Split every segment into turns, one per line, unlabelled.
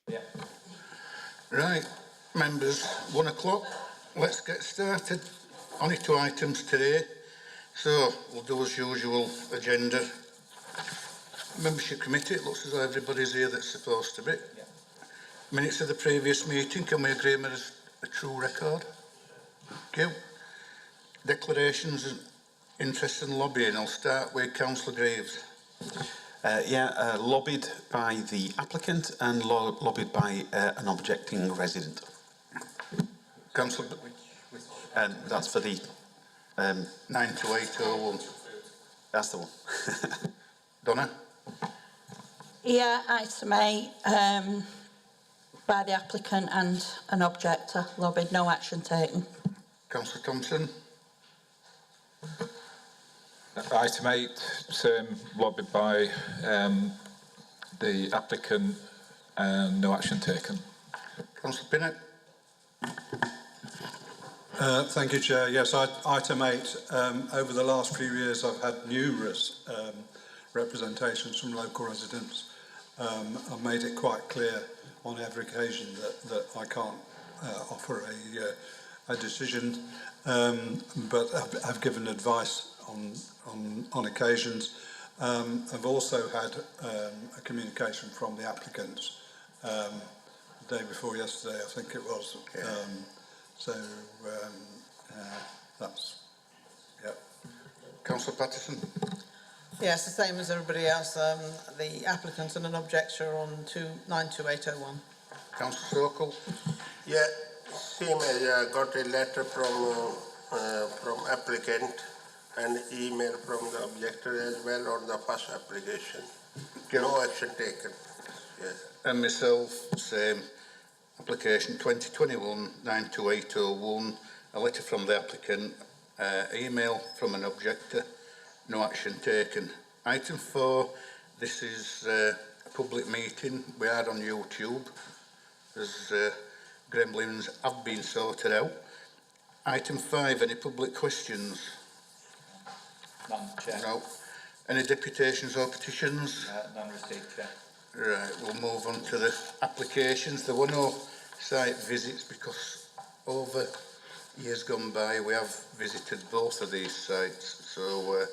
Yeah.
Right, members, 1 o'clock. Let's get started. Only 2 items today. So, we'll do as usual agenda. Membership committee, it looks as though everybody's here that's supposed to be.
Yeah.
Minutes of the previous meeting, can we agree them as a true record? Thank you. Declarations and interest in lobbying. I'll start with Councillor Greaves.
Lobbied by the applicant and lobbied by an objecting resident.
Councillor...
That's for the...
92801.
That's the one.
Donna?
Yeah, item 8, by the applicant and an objector, lobbied, no action taken.
Councillor Thompson?
Item 8, same, lobbied by the applicant and no action taken.
Councillor Pinnock?
Thank you, Chair. Yes, item 8. Over the last few years, I've had numerous representations from local residents. I've made it quite clear on every occasion that I can't offer a decision, but I've given advice on occasions. I've also had a communication from the applicants the day before yesterday, I think it was. That's, yeah.
Councillor Patterson?
Yes, the same as everybody else. The applicant and an objector on 92801.
Councillor Sokol?
Yeah, same as I got a letter from applicant and email from the objector as well on the first application. No action taken. Yes.
And myself, same. Application 2021-92801, a letter from the applicant, email from an objector, no action taken. Item 4, this is a public meeting. We are on YouTube, as gremlins have been sorted out. Item 5, any public questions?
None, Chair.
No. Any deputations or petitions?
None received, Chair.
Right, we'll move on to the applications. There were no site visits because over years gone by we have visited both of these sites. So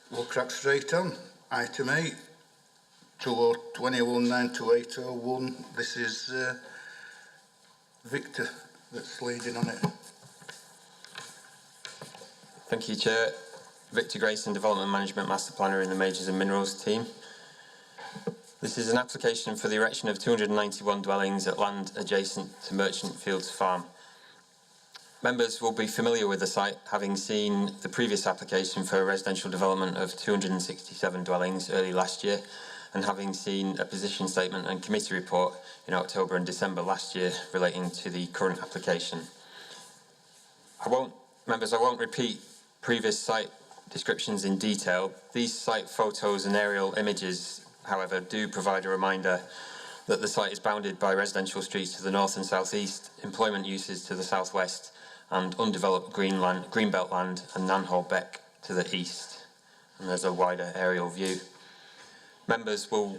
we'll crack straight on. Item 8, 2021-92801. This is Victor that's leading on it.
Thank you, Chair. Victor Grayson, Development Management Master Planner in the Majors and Minerals team. This is an application for the erection of 291 dwellings at land adjacent to Merchant Fields Farm. Members will be familiar with the site, having seen the previous application for a residential development of 267 dwellings early last year, and having seen a position statement and committee report in October and December last year relating to the current application. I won't repeat previous site descriptions in detail. These site photos and aerial images, however, do provide a reminder that the site is bounded by residential streets to the north and southeast, employment uses to the southwest, and undeveloped greenbelt land and Nanhall Beck to the east. And there's a wider aerial view. Members will...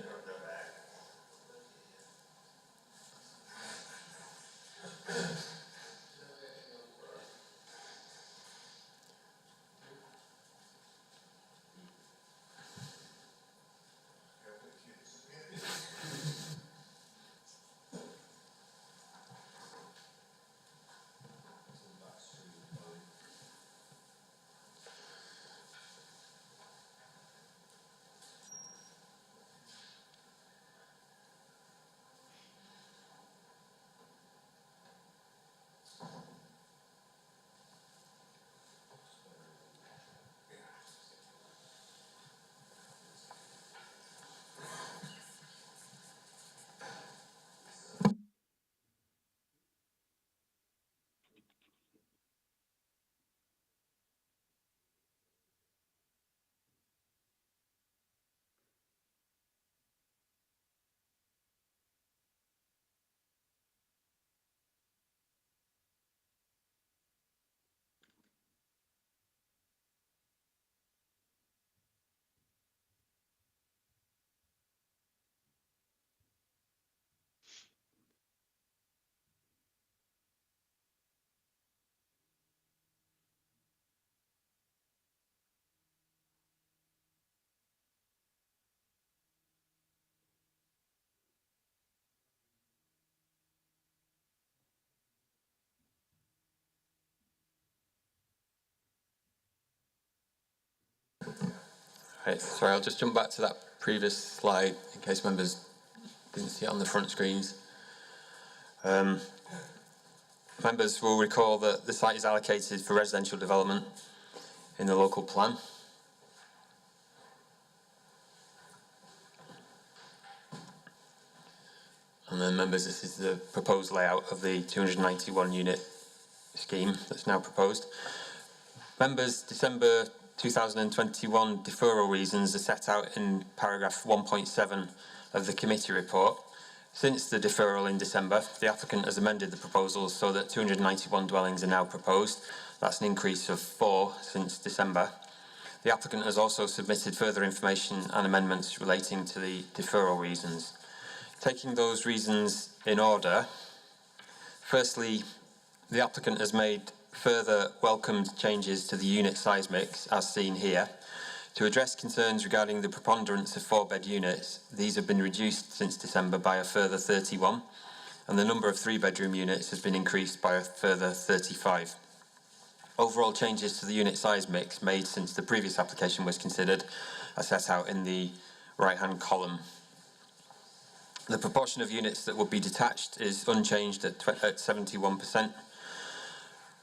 Okay, sorry, I'll just jump back to that previous slide in case members didn't see it on the front screens. Members will recall that the site is allocated for residential development in the local plan. And then members, this is the proposed layout of the 291 unit scheme that's now proposed. Members, December 2021 deferral reasons are set out in paragraph 1.7 of the committee report. Since the deferral in December, the applicant has amended the proposals so that 291 dwellings are now proposed. That's an increase of 4 since December. The applicant has also submitted further information and amendments relating to the deferral reasons. Taking those reasons in order, firstly, the applicant has made further welcomed changes to the unit size mix, as seen here. To address concerns regarding the preponderance of 4-bed units, these have been reduced since December by a further 31, and the number of 3-bedroom units has been increased by a further 35. Overall changes to the unit size mix made since the previous application was considered are set out in the right-hand column. The proportion of units that would be detached is unchanged at 71%.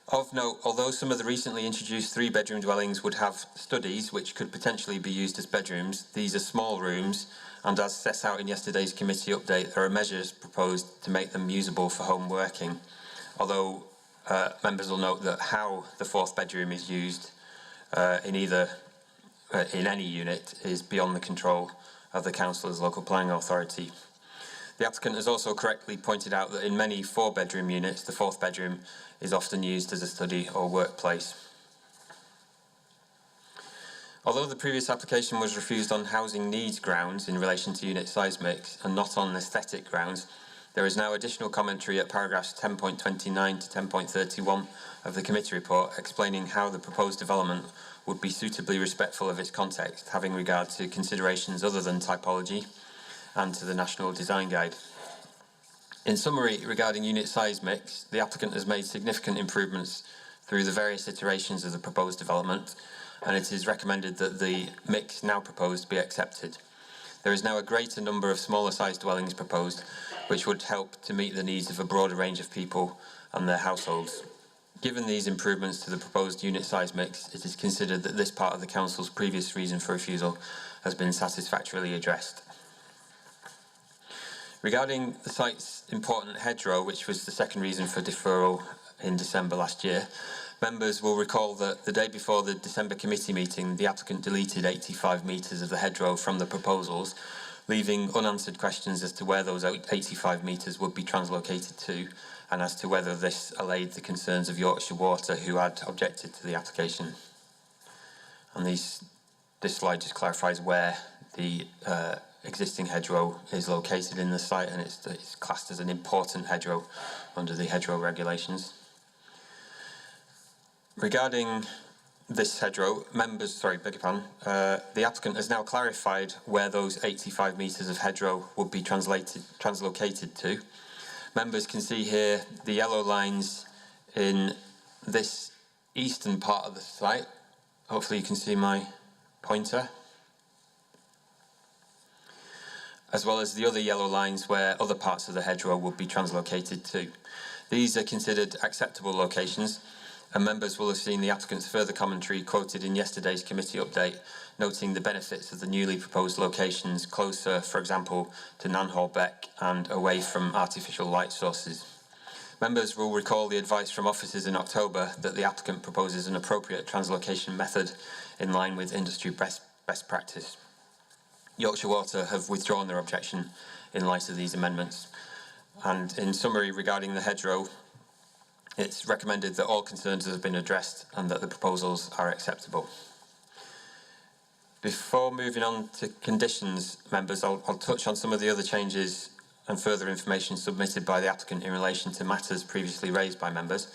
Of note, although some of the recently introduced 3-bedroom dwellings would have studies which could potentially be used as bedrooms, these are small rooms, and as set out in yesterday's committee update, there are measures proposed to make them usable for home working. Although members will note that how the 4th bedroom is used in any unit is beyond the control of the councillor's local planning authority. The applicant has also correctly pointed out that in many 4-bedroom units, the 4th bedroom is often used as a study or workplace. Although the previous application was refused on housing needs grounds in relation to unit size mix and not on aesthetic grounds, there is now additional commentary at paragraphs 10.29 to 10.31 of the committee report explaining how the proposed development would be suitably respectful of its context, having regard to considerations other than typology and to the National Design Guide. In summary, regarding unit size mix, the applicant has made significant improvements through the various iterations of the proposed development, and it is recommended that the mix now proposed be accepted. There is now a greater number of smaller sized dwellings proposed, which would help to meet the needs of a broader range of people and their households. Given these improvements to the proposed unit size mix, it is considered that this part of the Council's previous reason for refusal has been satisfactorily addressed. Regarding the site's important hedgerow, which was the second reason for deferral in December last year, members will recall that the day before the December committee meeting, the applicant deleted 85 metres of the hedgerow from the proposals, leaving unanswered questions as to where those 85 metres would be translocated to, and as to whether this allayed the concerns of Yorkshire Water, who had objected to the application. And this slide just clarifies where the existing hedgerow is located in the site, and it's classed as an important hedgerow under the hedgerow regulations. Regarding this hedgerow, the applicant has now clarified where those 85 metres of hedgerow would be translocated to. Members can see here the yellow lines in this eastern part of the site. Hopefully you can see my pointer. As well as the other yellow lines where other parts of the hedgerow would be translocated to. These are considered acceptable locations, and members will have seen the applicant's further commentary quoted in yesterday's committee update, noting the benefits of the newly proposed locations closer, for example, to Nanhall Beck and away from artificial light sources. Members will recall the advice from officers in October that the applicant proposes an appropriate translocation method in line with industry best practice. Yorkshire Water have withdrawn their objection in light of these amendments. And in summary, regarding the hedgerow, it's recommended that all concerns have been addressed and that the proposals are acceptable. Before moving on to conditions, members, I'll touch on some of the other changes and further information submitted by the applicant in relation to matters previously raised by members.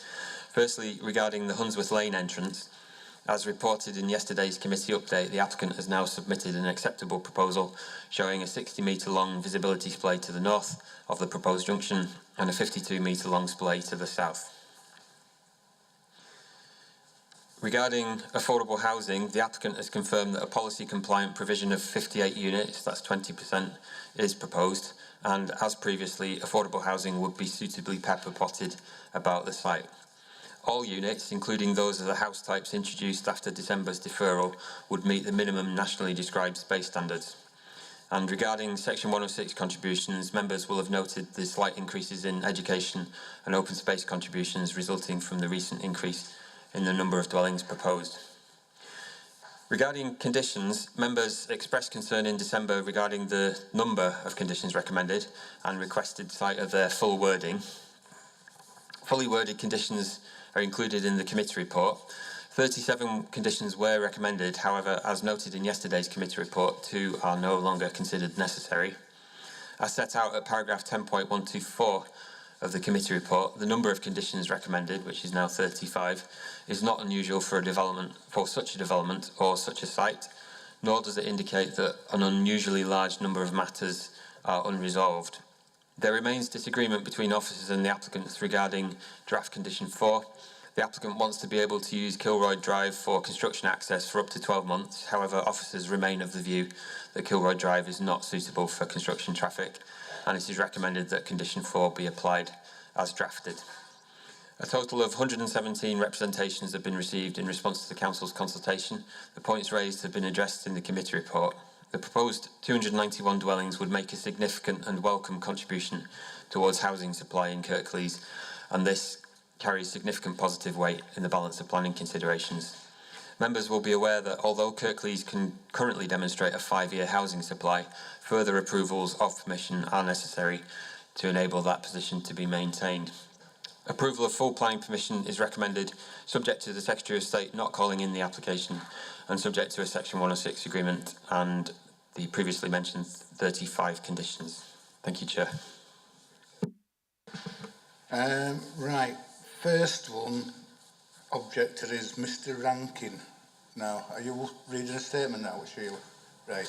Firstly, regarding the Hunsworth Lane entrance, as reported in yesterday's committee update, the applicant has now submitted an acceptable proposal showing a 60-metre long visibility splay to the north of the proposed junction and a 52-metre long splay to the south. Regarding affordable housing, the applicant has confirmed that a policy-compliant provision of 58 units, that's 20%, is proposed, and as previously, affordable housing would be suitably pepper-potted about the site. All units, including those of the house types introduced after December's deferral, would meet the minimum nationally described space standards. And regarding Section 106 contributions, members will have noted the slight increases in education and open space contributions resulting from the recent increase in the number of dwellings proposed. Regarding conditions, members expressed concern in December regarding the number of conditions recommended and requested sight of their full wording. Fully worded conditions are included in the committee report. 37 conditions were recommended, however, as noted in yesterday's committee report, 2 are no longer considered necessary. As set out at paragraph 10.124 of the committee report, the number of conditions recommended, which is now 35, is not unusual for such a development or such a site, nor does it indicate that an unusually large number of matters are unresolved. There remains disagreement between officers and the applicants regarding draft condition 4. The applicant wants to be able to use Kilroy Drive for construction access for up to 12 months. However, officers remain of the view that Kilroy Drive is not suitable for construction traffic, and it is recommended that condition 4 be applied as drafted. A total of 117 representations have been received in response to the Council's consultation. The points raised have been addressed in the committee report. The proposed 291 dwellings would make a significant and welcome contribution towards housing supply in Kirklees, and this carries significant positive weight in the balance of planning considerations. Members will be aware that although Kirklees can currently demonstrate a 5-year housing supply, further approvals of permission are necessary to enable that position to be maintained. Approval of full planning permission is recommended, subject to the Secretary of State not calling in the application and subject to a Section 106 agreement and the previously mentioned 35 conditions. Thank you, Chair.
Right, first one, objector is Mr. Rankin. Now, are you reading a statement now, Sheila? Right.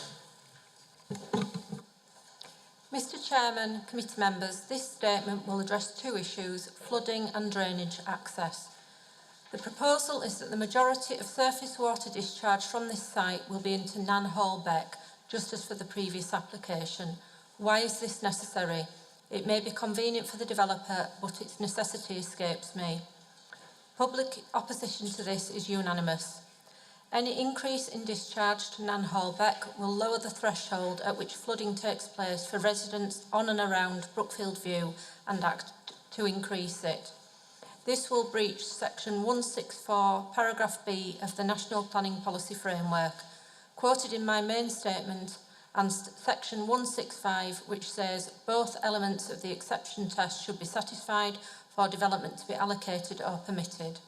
Mr. Chairman, committee members, this statement will address 2 issues, flooding and drainage access. The proposal is that the majority of surface water discharge from this site will be into Nan Hall Beck, just as for the previous application. Why is this necessary? It may be convenient for the developer, but its necessity escapes me. Public opposition to this is unanimous. Any increase in discharge to Nan Hall Beck will lower the threshold at which flooding takes place for residents on and around Brookfield View and act to increase it. This will breach Section 164, paragraph B of the National Planning Policy Framework, quoted in my main statement, and Section 165, which says both elements of the exception test should be satisfied for development to be allocated or permitted.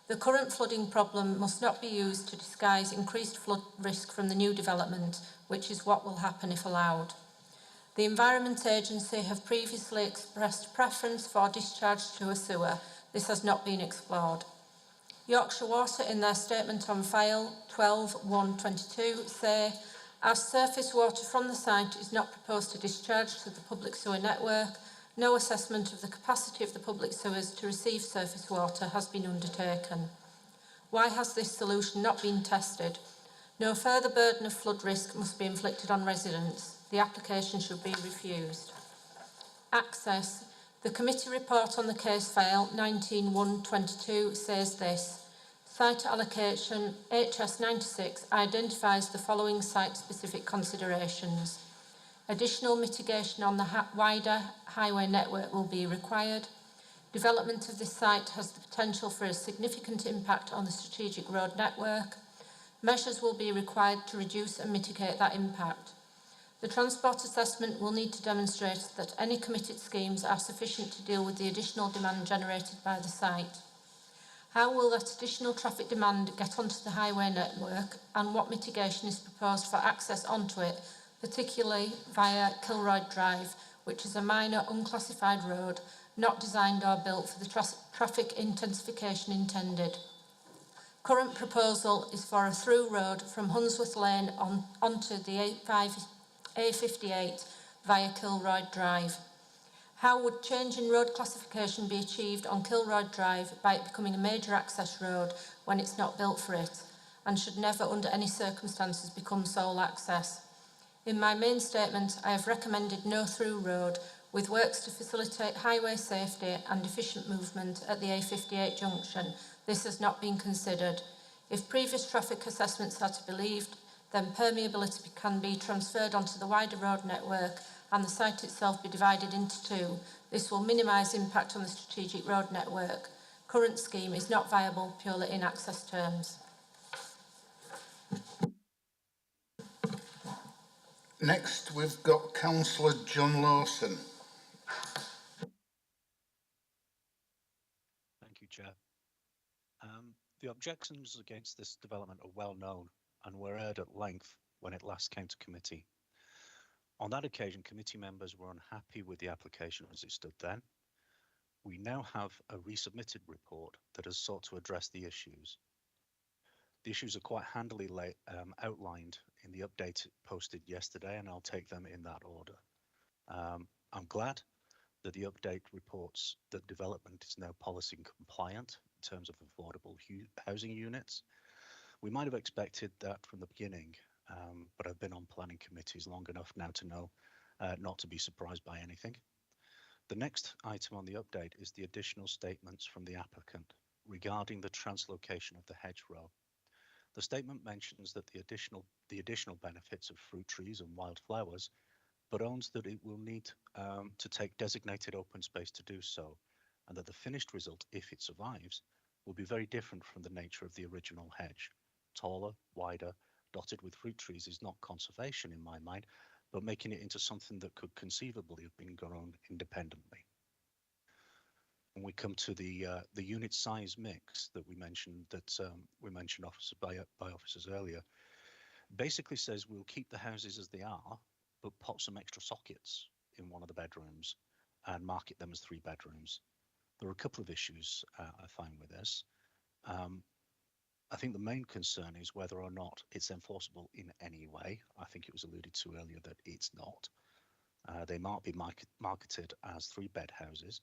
The current flooding problem must not be used to disguise increased flood risk from the new development, which is what will happen if allowed. The Environment Agency have previously expressed preference for discharge to a sewer. This has not been explored. Yorkshire Water, in their statement on file 12/1/22, say, as surface water from the site is not proposed to discharge to the public sewer network, no assessment of the capacity of the public sewers to receive surface water has been undertaken. Why has this solution not been tested? No further burden of flood risk must be inflicted on residents. The application should be refused. Access. The committee report on the case file 19/1/22 says this. Site allocation HS96 identifies the following site-specific considerations. Additional mitigation on the wider highway network will be required. Development of this site has the potential for a significant impact on the strategic road network. Measures will be required to reduce and mitigate that impact. The transport assessment will need to demonstrate that any committed schemes are sufficient to deal with the additional demand generated by the site. How will that additional traffic demand get onto the highway network, and what mitigation is proposed for access onto it, particularly via Kilroy Drive, which is a minor unclassified road not designed or built for the traffic intensification intended. Current proposal is for a through road from Hunsworth Lane onto the A58 via Kilroy Drive. How would change in road classification be achieved on Kilroy Drive by it becoming a major access road when it's not built for it, and should never under any circumstances become sole access? In my main statement, I have recommended no through road with works to facilitate highway safety and efficient movement at the A58 junction. This has not been considered. If previous traffic assessments are to be believed, then permeability can be transferred onto the wider road network and the site itself be divided into two. This will minimise impact on the strategic road network. Current scheme is not viable purely in access terms.
Next, we've got Councillor John Larson.
Thank you, Chair. The objections against this development are well known and were heard at length when it last came to committee. On that occasion, committee members were unhappy with the application as it stood then. We now have a resubmitted report that has sought to address the issues. The issues are quite handily outlined in the update posted yesterday, and I'll take them in that order. I'm glad that the update reports that development is now policy compliant in terms of affordable housing units. We might have expected that from the beginning, but I've been on planning committees long enough now to know not to be surprised by anything. The next item on the update is the additional statements from the applicant regarding the translocation of the hedgerow. The statement mentions that the additional benefits of fruit trees and wildflowers, but owns that it will need to take designated open space to do so, and that the finished result, if it survives, will be very different from the nature of the original hedge. Taller, wider, dotted with fruit trees is not conservation in my mind, but making it into something that could conceivably have been grown independently. When we come to the unit size mix that we mentioned, by officers earlier, basically says we'll keep the houses as they are, but pop some extra sockets in one of the bedrooms and market them as 3 bedrooms. There are a couple of issues I find with this. I think the main concern is whether or not it's enforceable in any way. I think it was alluded to earlier that it's not. They might be marketed as 3-bed houses,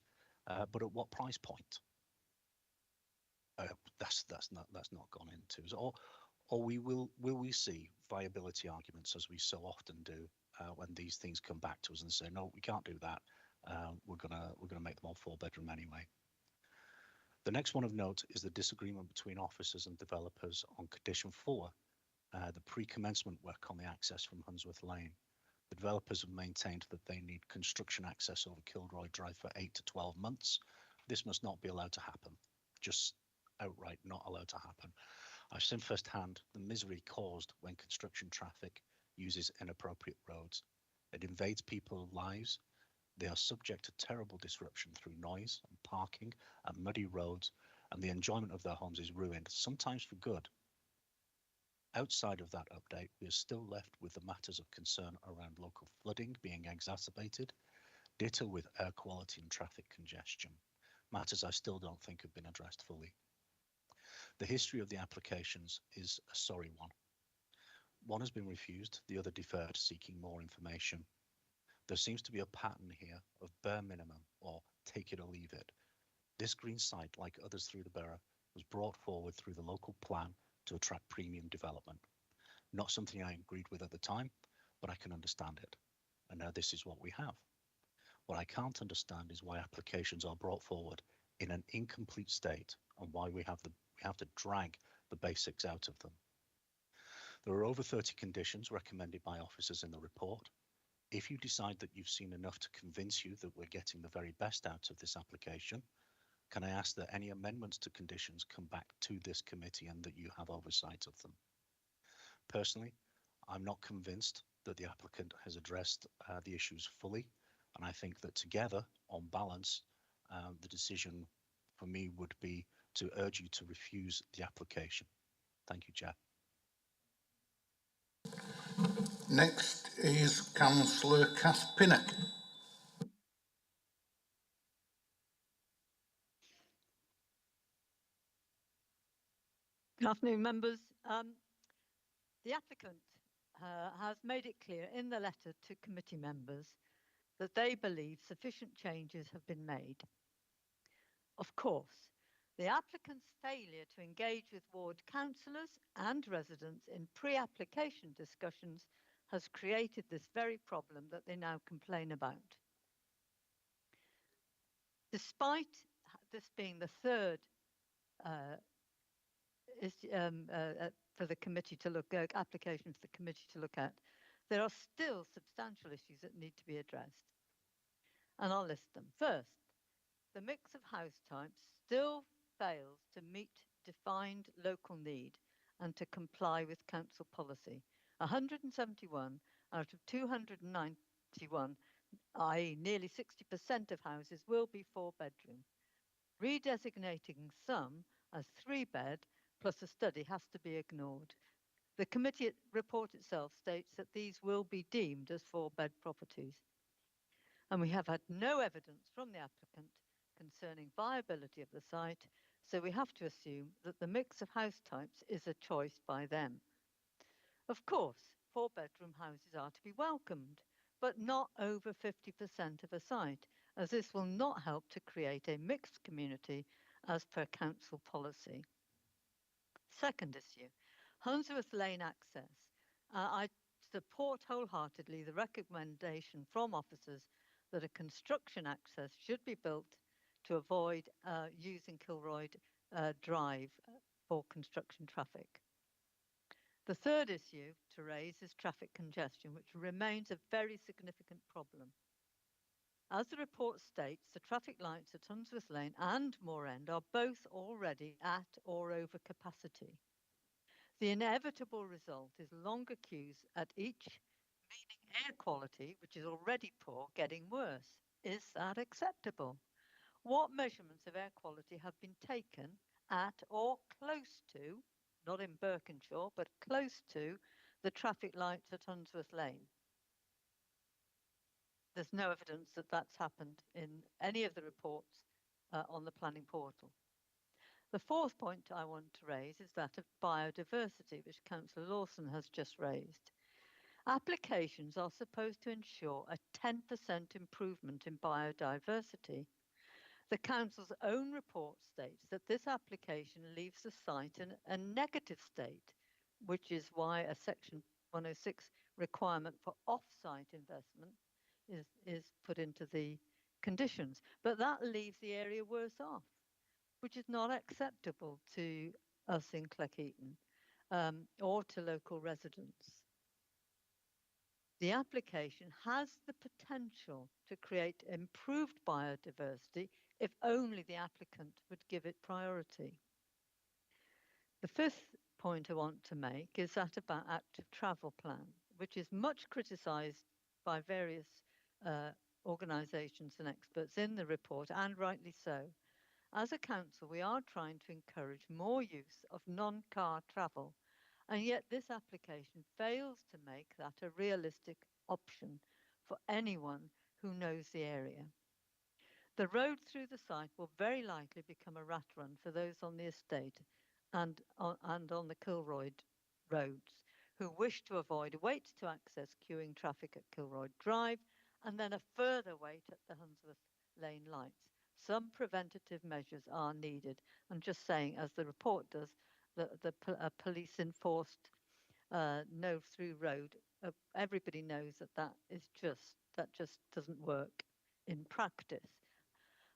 but at what price point? That's not gone into. Or will we see viability arguments, as we so often do when these things come back to us and say, no, we can't do that. We're gonna make them all 4-bedroom anyway. The next one of note is the disagreement between officers and developers on condition 4, the pre-commencement work on the access from Hunsworth Lane. The developers have maintained that they need construction access over Kilroy Drive for 8 to 12 months. This must not be allowed to happen, just outright not allowed to happen. I've seen firsthand the misery caused when construction traffic uses inappropriate roads. It invades people's lives. They are subject to terrible disruption through noise and parking and muddy roads, and the enjoyment of their homes is ruined, sometimes for good. Outside of that update, we are still left with the matters of concern around local flooding being exacerbated, ditto with air quality and traffic congestion, matters I still don't think have been addressed fully. The history of the applications is a sorry one. One has been refused, the other deferred, seeking more information. There seems to be a pattern here of bare minimum or take it or leave it. This green site, like others through the borough, was brought forward through the local plan to attract premium development. Not something I agreed with at the time, but I can understand it. And now this is what we have. What I can't understand is why applications are brought forward in an incomplete state and why we have to drag the basics out of them. There are over 30 conditions recommended by officers in the report. If you decide that you've seen enough to convince you that we're getting the very best out of this application, can I ask that any amendments to conditions come back to this committee and that you have oversight of them? Personally, I'm not convinced that the applicant has addressed the issues fully, and I think that together, on balance, the decision for me would be to urge you to refuse the application. Thank you, Chair.
Next is Councillor Kath Pinnock.
Good afternoon, members. The applicant has made it clear in the letter to committee members that they believe sufficient changes have been made. Of course, the applicant's failure to engage with ward councillors and residents in pre-application discussions has created this very problem that they now complain about. Despite this being the third for the committee to look at, application for the committee to look at, there are still substantial issues that need to be addressed. And I'll list them. First, the mix of house types still fails to meet defined local need and to comply with council policy. 171 out of 291, i.e. nearly 60% of houses, will be 4-bedroom. Redesignating some as 3-bed plus a study has to be ignored. The committee report itself states that these will be deemed as 4-bed properties. And we have had no evidence from the applicant concerning viability of the site, so we have to assume that the mix of house types is a choice by them. Of course, 4-bedroom houses are to be welcomed, but not over 50% of a site, as this will not help to create a mixed community as per council policy. Second issue, Hunsworth Lane access. I support wholeheartedly the recommendation from officers that a construction access should be built to avoid using Kilroy Drive for construction traffic. The third issue to raise is traffic congestion, which remains a very significant problem. As the report states, the traffic lights at Hunsworth Lane and Moor End are both already at or over capacity. The inevitable result is longer queues at each, meaning air quality, which is already poor, getting worse. Is that acceptable? What measurements of air quality have been taken at or close to, not in Birkenshell, but close to the traffic lights at Hunsworth Lane? There's no evidence that that's happened in any of the reports on the planning portal. The fourth point I want to raise is that of biodiversity, which Councillor Larson has just raised. Applications are supposed to ensure a 10% improvement in biodiversity. The Council's own report states that this application leaves the site in a negative state, which is why a Section 106 requirement for off-site investment is put into the conditions. But that leaves the area worse off, which is not acceptable to us in Cleckheaton or to local residents. The application has the potential to create improved biodiversity if only the applicant would give it priority. The fifth point I want to make is that about active travel plan, which is much criticised by various organisations and experts in the report, and rightly so. As a council, we are trying to encourage more use of non-car travel, and yet this application fails to make that a realistic option for anyone who knows the area. The road through the site will very likely become a rat run for those on the estate and on the Kilroy roads who wish to avoid wait to access queuing traffic at Kilroy Drive and then a further wait at the Hunsworth Lane lights. Some preventative measures are needed. I'm just saying, as the report does, the police enforced no through road. Everybody knows that just doesn't work in practice.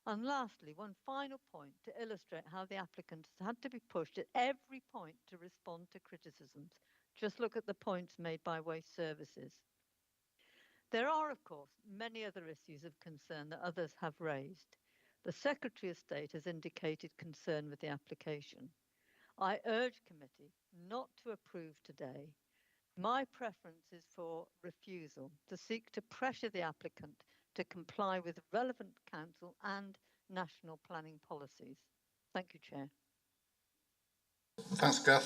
And lastly, one final point to illustrate how the applicant has had to be pushed at every point to respond to criticisms. Just look at the points made by Waste Services. There are, of course, many other issues of concern that others have raised. The Secretary of State has indicated concern with the application. I urge committee not to approve today. My preference is for refusal, to seek to pressure the applicant to comply with relevant council and national planning policies. Thank you, Chair.
Thanks, Gav.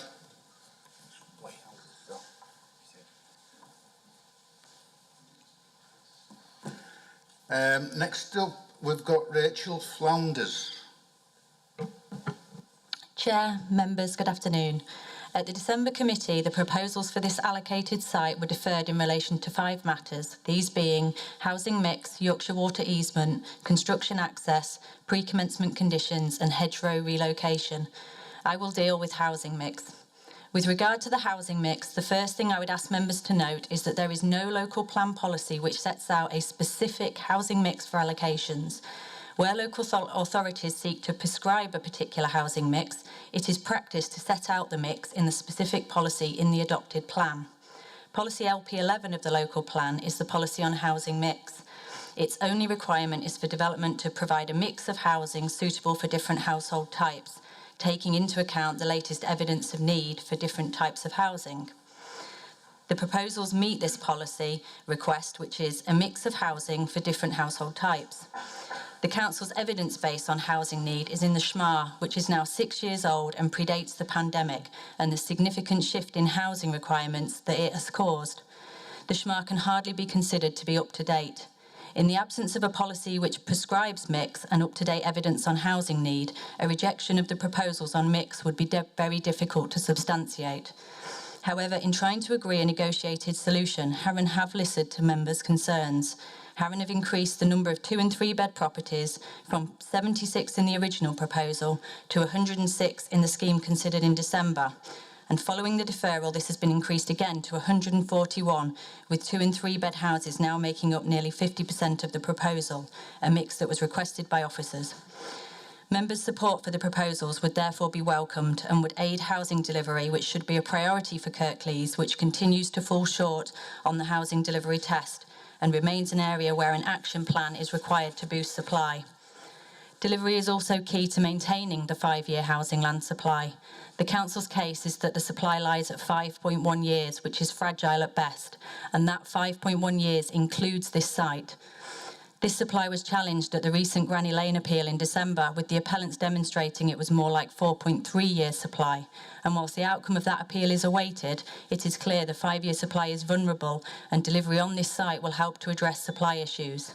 Next up, we've got Rachel Flounders.
Chair, members, good afternoon. At the December committee, the proposals for this allocated site were deferred in relation to 5 matters, these being housing mix, Yorkshire water easement, construction access, pre-commencement conditions and hedgerow relocation. I will deal with housing mix. With regard to the housing mix, the first thing I would ask members to note is that there is no local plan policy which sets out a specific housing mix for allocations. Where local authorities seek to prescribe a particular housing mix, it is practice to set out the mix in the specific policy in the adopted plan. Policy LP11 of the local plan is the policy on housing mix. Its only requirement is for development to provide a mix of housing suitable for different household types, taking into account the latest evidence of need for different types of housing. The proposals meet this policy request, which is a mix of housing for different household types. The Council's evidence base on housing need is in the SHMA, which is now 6 years old and predates the pandemic and the significant shift in housing requirements that it has caused. The SHMA can hardly be considered to be up to date. In the absence of a policy which prescribes mix and up-to-date evidence on housing need, a rejection of the proposals on mix would be very difficult to substantiate. However, in trying to agree a negotiated solution, Harron have listened to members' concerns. Harron have increased the number of 2- and 3-bed properties from 76 in the original proposal to 106 in the scheme considered in December. And following the deferral, this has been increased again to 141, with 2- and 3-bed houses now making up nearly 50% of the proposal, a mix that was requested by officers. Members' support for the proposals would therefore be welcomed and would aid housing delivery, which should be a priority for Kirklees, which continues to fall short on the housing delivery test and remains an area where an action plan is required to boost supply. Delivery is also key to maintaining the 5-year housing land supply. The Council's case is that the supply lies at 5.1 years, which is fragile at best, and that 5.1 years includes this site. This supply was challenged at the recent Granny Lane appeal in December, with the appellants demonstrating it was more like 4.3 years supply. And whilst the outcome of that appeal is awaited, it is clear the 5-year supply is vulnerable and delivery on this site will help to address supply issues.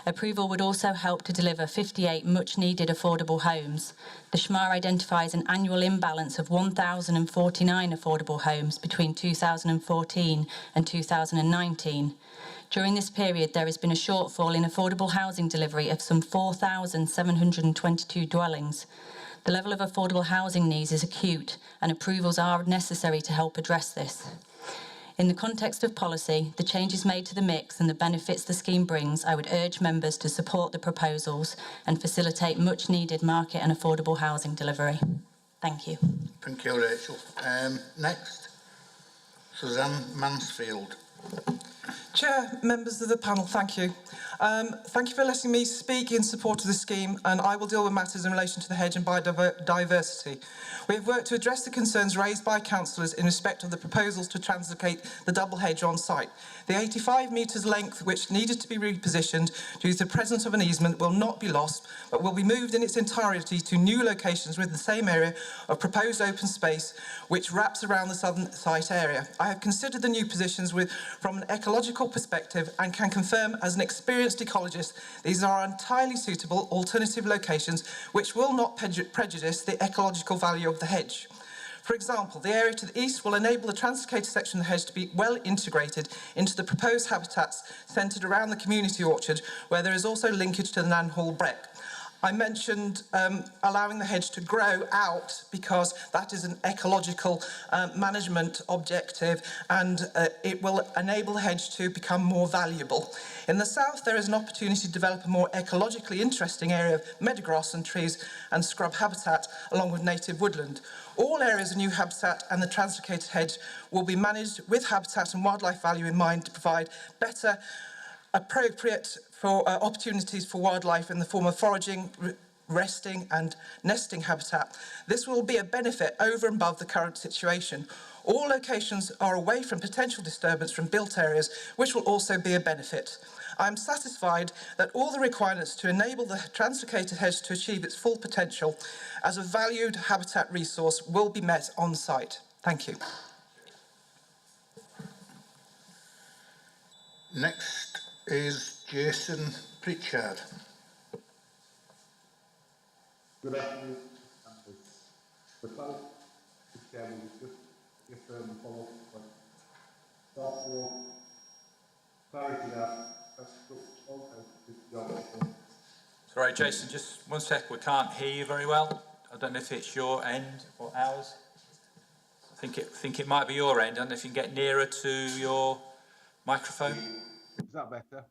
Approval would also help to deliver 58 much-needed affordable homes. The SHMA identifies an annual imbalance of 1,049 affordable homes between 2014 and 2019. During this period, there has been a shortfall in affordable housing delivery of some 4,722 dwellings. The level of affordable housing needs is acute, and approvals are necessary to help address this. In the context of policy, the changes made to the mix and the benefits the scheme brings, I would urge members to support the proposals and facilitate much-needed market and affordable housing delivery. Thank you.
Thank you, Rachel. Next, Suzanne Mansfield.
Chair, members of the panel, thank you. Thank you for letting me speak in support of the scheme, and I will deal with matters in relation to the hedge and biodiversity. We have worked to address the concerns raised by councillors in respect of the proposals to translocate the double hedge on site. The 85 metres length, which needed to be repositioned due to the presence of an easement, will not be lost, but will be moved in its entirety to new locations with the same area of proposed open space, which wraps around the southern site area. I have considered the new positions from an ecological perspective and can confirm as an experienced ecologist these are entirely suitable alternative locations which will not prejudice the ecological value of the hedge. For example, the area to the east will enable the translocated section of the hedge to be well integrated into the proposed habitats centred around the community orchard, where there is also linkage to the Nanhall Breck. I mentioned allowing the hedge to grow out because that is an ecological management objective, and it will enable the hedge to become more valuable. In the south, there is an opportunity to develop a more ecologically interesting area of meadowgrass and trees and scrub habitat along with native woodland. All areas of new habitat and the translocated hedge will be managed with habitat and wildlife value in mind to provide better, appropriate for opportunities for wildlife in the form of foraging, resting and nesting habitat. This will be a benefit over and above the current situation. All locations are away from potential disturbance from built areas, which will also be a benefit. I am satisfied that all the requirements to enable the translocated hedge to achieve its full potential as a valued habitat resource will be met on site. Thank you.
Next is Jason Pritchard.
Good afternoon. The cloud chairman was just reaffirm the following point. Therefore, clarity that
Sorry, Jason, just one sec. We can't hear you very well. I don't know if it's your end or ours. I think it might be your end. I don't know if you can get nearer to your microphone.
Is that better?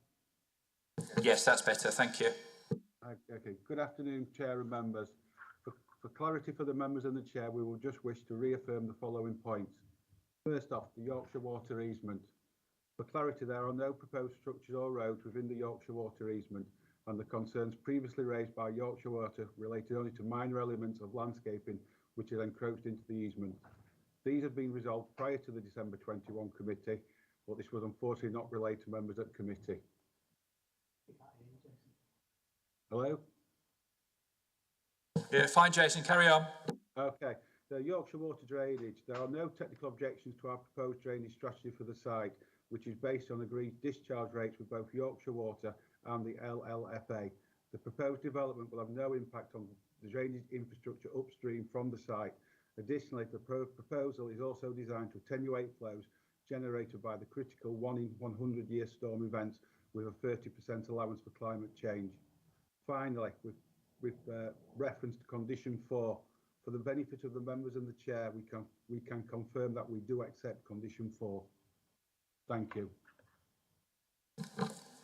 Yes, that's better. Thank you.
Okay. Good afternoon, Chair and members. For clarity for the members and the Chair, we will just wish to reaffirm the following points. First off, the Yorkshire Water easement. For clarity, there are no proposed structures or roads within the Yorkshire Water easement, and the concerns previously raised by Yorkshire Water related only to minor elements of landscaping which are encroached into the easement. These have been resolved prior to the December 21 committee, but this was unfortunately not relayed to members at committee. Hello?
Yeah, fine, Jason. Carry on.
Okay. The Yorkshire Water drainage. There are no technical objections to our proposed drainage strategy for the site, which is based on agreed discharge rates with both Yorkshire Water and the LLFA. The proposed development will have no impact on the drainage infrastructure upstream from the site. Additionally, the proposal is also designed to attenuate flows generated by the critical 1 in 100 year storm events with a 30% allowance for climate change. Finally, with reference to condition 4, for the benefit of the members and the Chair, we can confirm that we do accept condition 4. Thank you.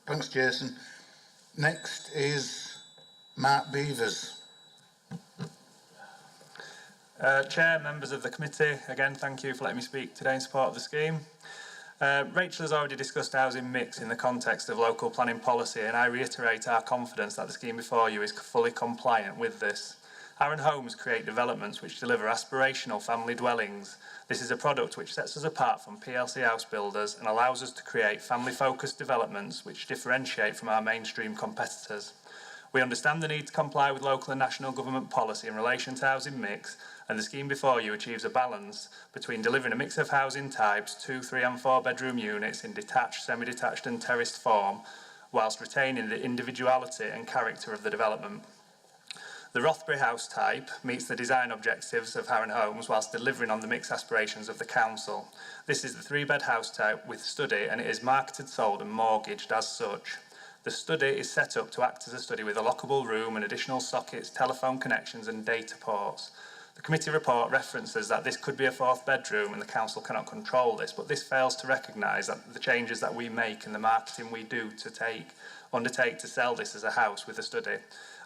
Thanks, Jason. Next is Mark Beavers.
Chair, members of the committee, again, thank you for letting me speak today in support of the scheme. Rachel has already discussed housing mix in the context of local planning policy, and I reiterate our confidence that the scheme before you is fully compliant with this. Aaron Homes create developments which deliver aspirational family dwellings. This is a product which sets us apart from PLC house builders and allows us to create family-focused developments which differentiate from our mainstream competitors. We understand the need to comply with local and national government policy in relation to housing mix, and the scheme before you achieves a balance between delivering a mix of housing types, 2, 3 and 4 bedroom units in detached, semi-detached and terraced form, whilst retaining the individuality and character of the development. The Rothbury house type meets the design objectives of Aaron Homes whilst delivering on the mixed aspirations of the council. This is the 3-bed house type with study, and it is marketed, sold and mortgaged as such. The study is set up to act as a study with a lockable room and additional sockets, telephone connections and data ports. The committee report references that this could be a 4th bedroom and the council cannot control this, but this fails to recognise that the changes that we make and the marketing we do to undertake to sell this as a house with a study,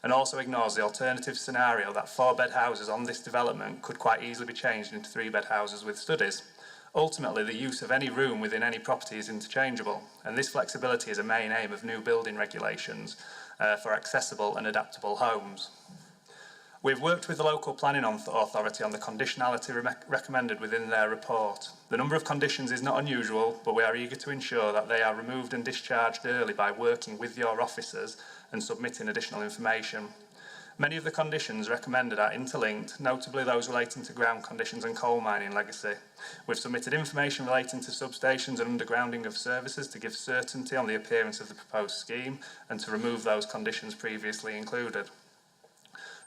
and also ignores the alternative scenario that 4-bed houses on this development could quite easily be changed into 3-bed houses with studies. Ultimately, the use of any room within any property is interchangeable, and this flexibility is a main aim of new building regulations for accessible and adaptable homes. We've worked with the local planning authority on the conditionality recommended within their report. The number of conditions is not unusual, but we are eager to ensure that they are removed and discharged early by working with your officers and submitting additional information. Many of the conditions recommended are interlinked, notably those relating to ground conditions and coal mining legacy. We've submitted information relating to substations and undergrounding of services to give certainty on the appearance of the proposed scheme and to remove those conditions previously included.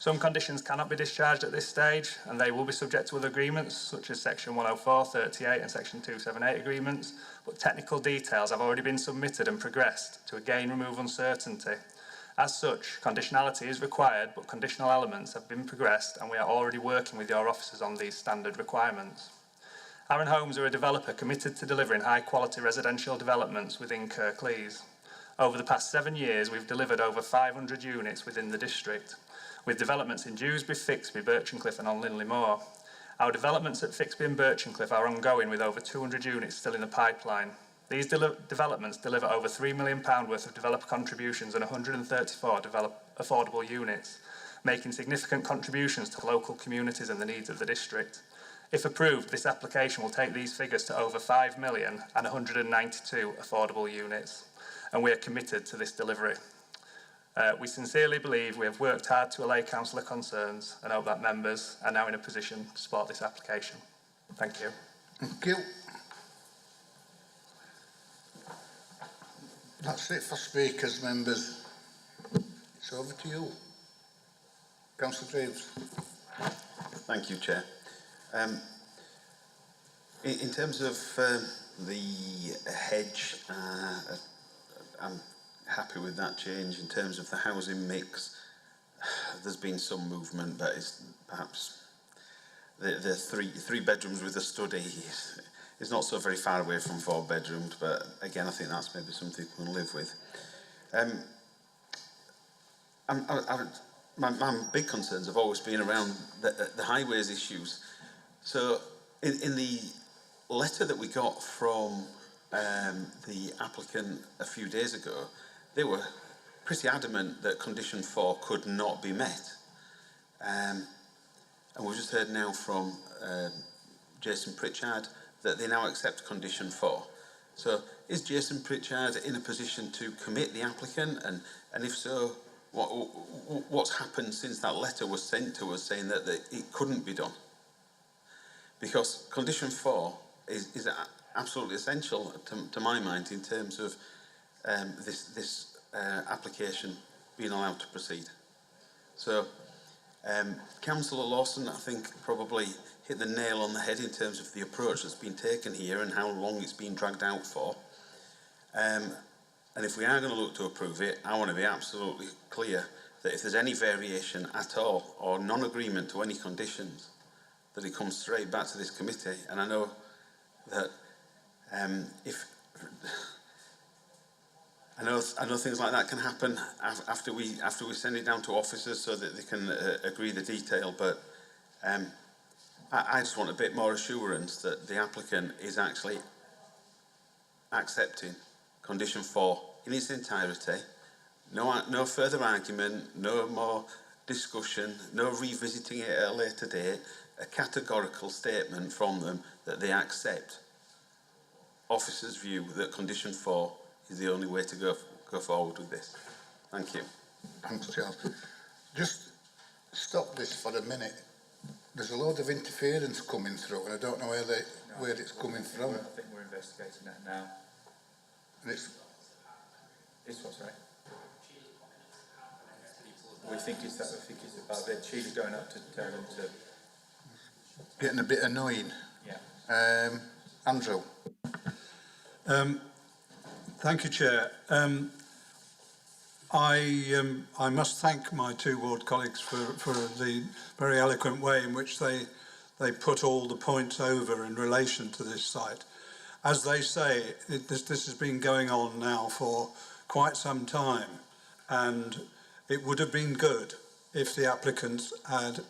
Some conditions cannot be discharged at this stage, and they will be subject to other agreements, such as Section 104/38 and Section 278 agreements, but technical details have already been submitted and progressed to again remove uncertainty. As such, conditionality is required, but conditional elements have been progressed, and we are already working with your officers on these standard requirements. Aaron Homes are a developer committed to delivering high-quality residential developments within Kirklees. Over the past 7 years, we've delivered over 500 units within the district, with developments in Dewsbury, Fixby, Birchencliffe and on Linley Moor. Our developments at Fixby and Birchencliffe are ongoing with over 200 units still in the pipeline. These developments deliver over £3 million worth of developer contributions and 134 affordable units, making significant contributions to local communities and the needs of the district. If approved, this application will take these figures to over 5 million and 192 affordable units, and we are committed to this delivery. We sincerely believe we have worked hard to allay councillor concerns and hope that members are now in a position to support this application. Thank you.
Thank you. That's it for speakers, members. It's over to you. Councillor Graves.
Thank you, Chair. In terms of the hedge, I'm happy with that change. In terms of the housing mix, there's been some movement, but it's perhaps the three bedrooms with a study is not so very far away from 4 bedrooms, but again, I think that's maybe something we can live with. My big concerns have always been around the highways issues. So in the letter that we got from the applicant a few days ago, they were pretty adamant that condition 4 could not be met. And we've just heard now from Jason Pritchard that they now accept condition 4. So is Jason Pritchard in a position to commit the applicant? And if so, what's happened since that letter was sent to us saying that it couldn't be done? Because condition 4 is absolutely essential to my mind in terms of this application being allowed to proceed. So Councillor Larson, I think, probably hit the nail on the head in terms of the approach that's been taken here and how long it's been dragged out for. And if we are going to look to approve it, I want to be absolutely clear that if there's any variation at all or non-agreement to any conditions, that it comes straight back to this committee. And I know that I know things like that can happen after we send it down to officers so that they can agree the detail. But I just want a bit more assurance that the applicant is actually accepting condition 4 in its entirety. No further argument, no more discussion, no revisiting it at a later date. A categorical statement from them that they accept officers' view that condition 4 is the only way to go forward with this. Thank you.
Thanks, Charles. Just stop this for a minute. There's a load of interference coming through, and I don't know where it's coming from.
I think we're investigating that now.
And it's
what's right? We think it's about the Chile going up to tell them to.
Getting a bit annoying.
Yeah.
Andrew.
Thank you, Chair. I must thank my 2 ward colleagues for the very eloquent way in which they put all the points over in relation to this site. As they say, this has been going on now for quite some time, and it would have been good if the applicants had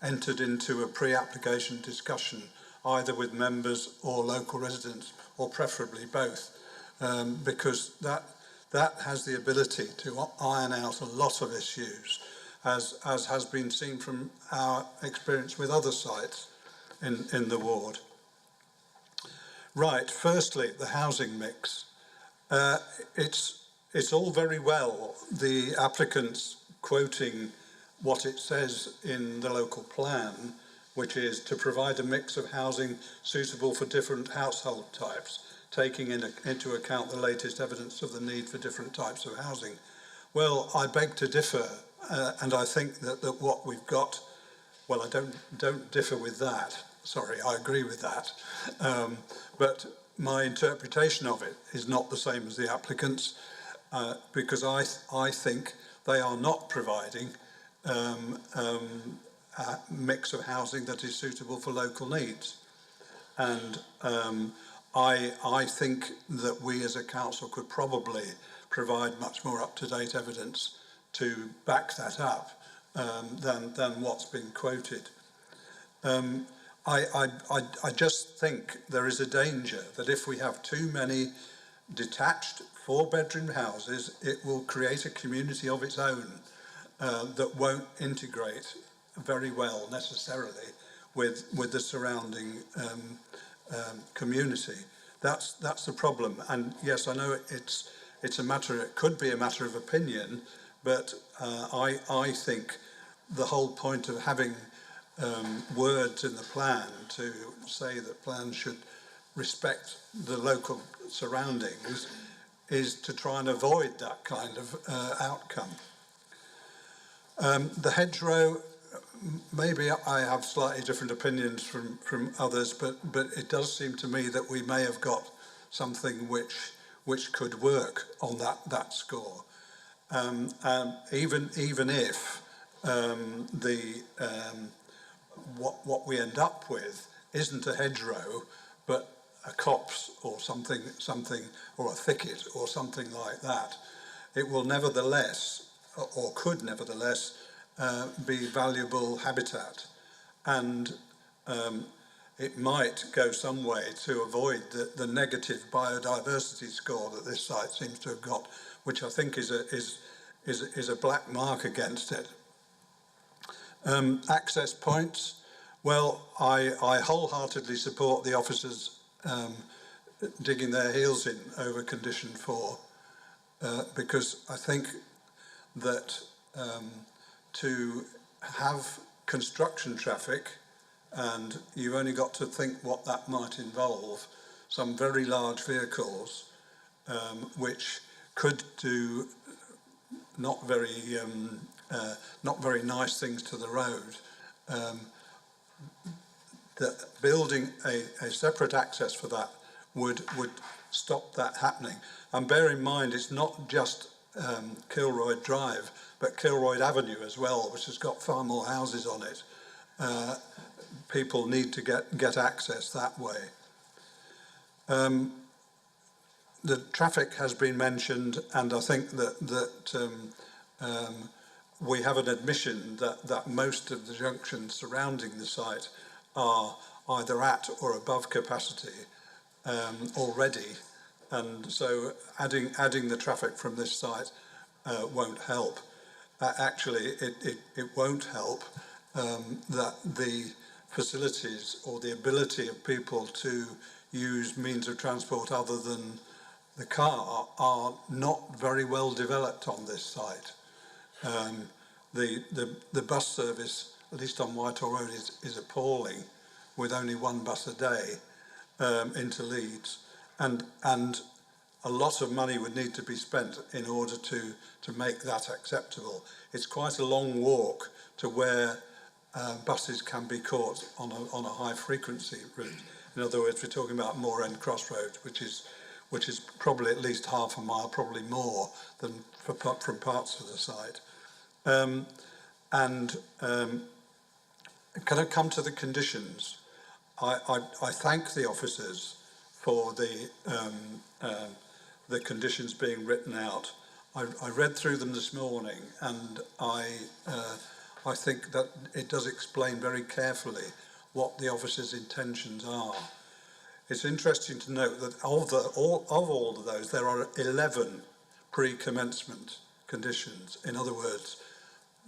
entered into a pre-application discussion either with members or local residents, or preferably both, because that has the ability to iron out a lot of issues, as has been seen from our experience with other sites in the ward. Right, firstly, the housing mix. It's all very well the applicants quoting what it says in the local plan, which is to provide a mix of housing suitable for different household types, taking into account the latest evidence of the need for different types of housing. Well, I beg to differ, and I think that what we've got, well, I don't differ with that. Sorry, I agree with that. But my interpretation of it is not the same as the applicants, because I think they are not providing a mix of housing that is suitable for local needs. And I think that we as a council could probably provide much more up-to-date evidence to back that up than what's been quoted. I just think there is a danger that if we have too many detached 4-bedroom houses, it will create a community of its own that won't integrate very well necessarily with the surrounding community. That's the problem. And yes, I know it's a matter. It could be a matter of opinion, but I think the whole point of having words in the plan to say that plans should respect the local surroundings is to try and avoid that kind of outcome. The hedgerow, maybe I have slightly different opinions from others, but it does seem to me that we may have got something which could work on that score. Even if what we end up with isn't a hedgerow, but a copse or something, or a thicket or something like that, it will nevertheless, or could nevertheless, be valuable habitat, and it might go some way to avoid the negative biodiversity score that this site seems to have got, which I think is a black mark against it. Access points. Well, I wholeheartedly support the officers digging their heels in over condition 4, because I think that to have construction traffic, and you've only got to think what that might involve, some very large vehicles which could do not very nice things to the road. That building a separate access for that would stop that happening. And bear in mind, it's not just Kilroy Drive, but Kilroy Avenue as well, which has got far more houses on it. People need to get access that way. The traffic has been mentioned, and I think that we have an admission that most of the junctions surrounding the site are either at or above capacity already, and so adding the traffic from this site won't help. Actually, it won't help that the facilities or the ability of people to use means of transport other than the car are not very well developed on this site. The bus service, at least on Whitehall Road, is appalling, with only one bus a day into Leeds, and a lot of money would need to be spent in order to make that acceptable. It's quite a long walk to where buses can be caught on a high frequency route. In other words, we're talking about Moor End Crossroads, which is probably at least half a mile, probably more than from parts of the site. Can I come to the conditions? I thank the officers for the conditions being written out. I read through them this morning, and I think that it does explain very carefully what the officers' intentions are. It's interesting to note that of all of those, there are 11 pre-commencement conditions. In other words,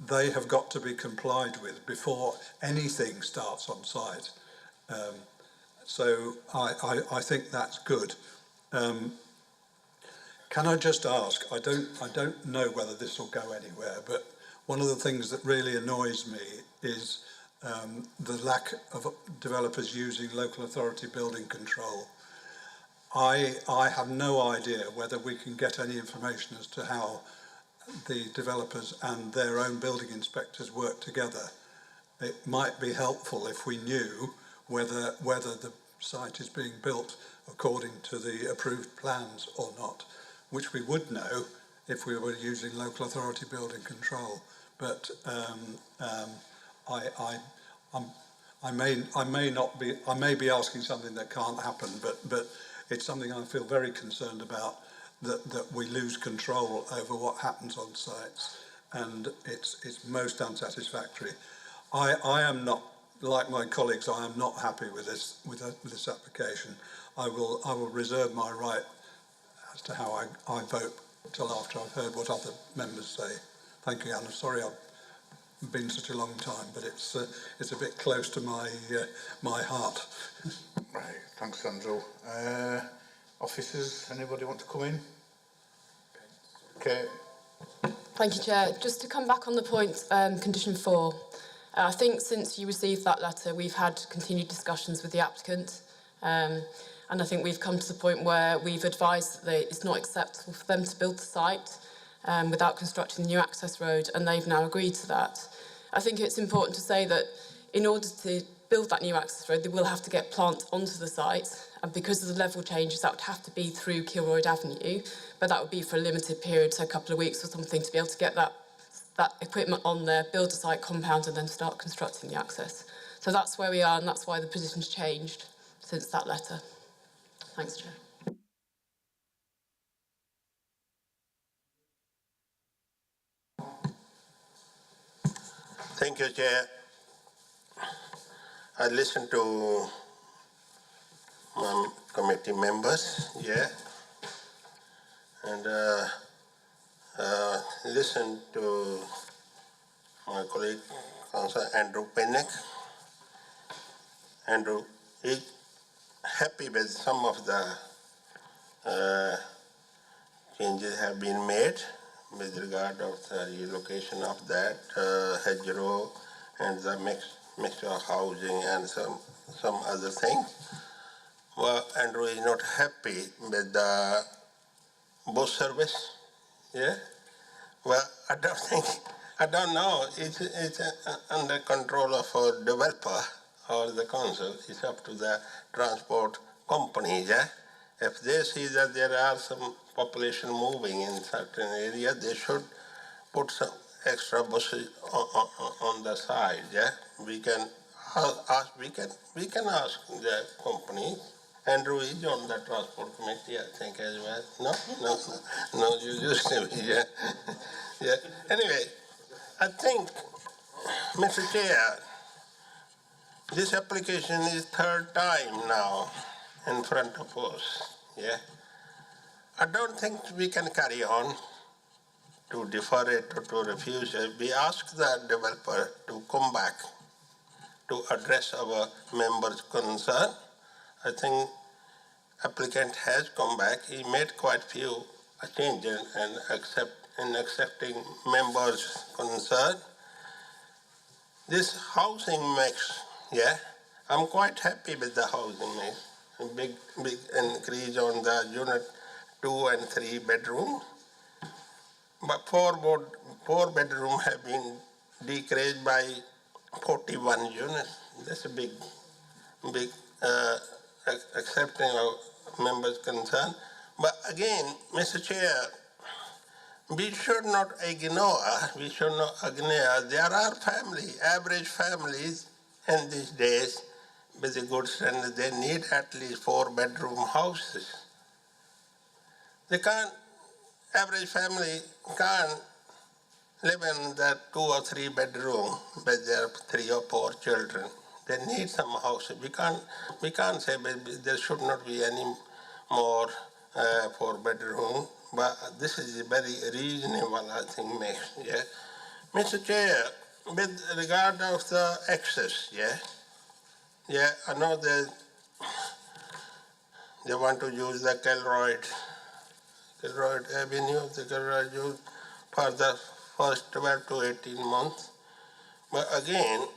they have got to be complied with before anything starts on site. So I think that's good. Can I just ask, I don't know whether this will go anywhere, but one of the things that really annoys me is the lack of developers using local authority building control. I have no idea whether we can get any information as to how the developers and their own building inspectors work together. It might be helpful if we knew whether the site is being built according to the approved plans or not, which we would know if we were using local authority building control. But I may be asking something that can't happen, but it's something I feel very concerned about, that we lose control over what happens on sites, and it's most unsatisfactory. I am not, like my colleagues, I am not happy with this application. I will reserve my right as to how I vote till after I've heard what other members say. Thank you, Anna. Sorry I've been such a long time, but it's a bit close to my heart.
Right, thanks, Andrew. Officers, anybody want to come in? Okay.
Thank you, Chair. Just to come back on the point, condition 4. I think since you received that letter, we've had continued discussions with the applicant, and I think we've come to the point where we've advised that it's not acceptable for them to build the site without constructing the new access road, and they've now agreed to that. I think it's important to say that in order to build that new access road, they will have to get plant onto the site, and because of the level changes, that would have to be through Kilroyd Avenue, but that would be for a limited period, so a couple of weeks or something, to be able to get that equipment on there, build a site compound, and then start constructing the access. So that's where we are, and that's why the position's changed since that letter. Thanks, Chair.
Thank you, Chair. I listened to my committee members, and listened to my colleague, Councillor Andrew Pennick. Andrew is happy with some of the changes have been made with regard of the relocation of that hedgerow and the mixture of housing and some other things. Well, Andrew is not happy with the bus service. Well, I don't know. It's under control of a developer or the council. It's up to the transport company. If they see that there are some population moving in certain areas, they should put some extra buses on the side. We can ask the company. Andrew is on the transport committee, I think, as well. No, you used to be, yeah. Anyway, I think, Mr. Chair, this application is third time now in front of us, I don't think we can carry on to defer it or to refuse it. We ask the developer to come back to address our members' concern. I think applicant has come back. He made quite few changes in accepting members' concern. This housing mix, I'm quite happy with the housing mix. A big increase on the unit 2 and 3 bedroom. But 4 bedroom have been decreased by 41 units. That's a big accepting of members' concern. But again, Mr. Chair, we should not ignore, there are average families in these days with a good standard, they need at least 4 bedroom houses. Average family can't live in that 2 or 3 bedroom with their 3 or 4 children. They need some houses. We can't say there should not be any more 4 bedroom, but this is a very reasonable, I think, mix. Mr. Chair, with regard of the access, I know that they want to use the Kilroyd Avenue, the Kilroyd use for the first 12 to 18 months. But again,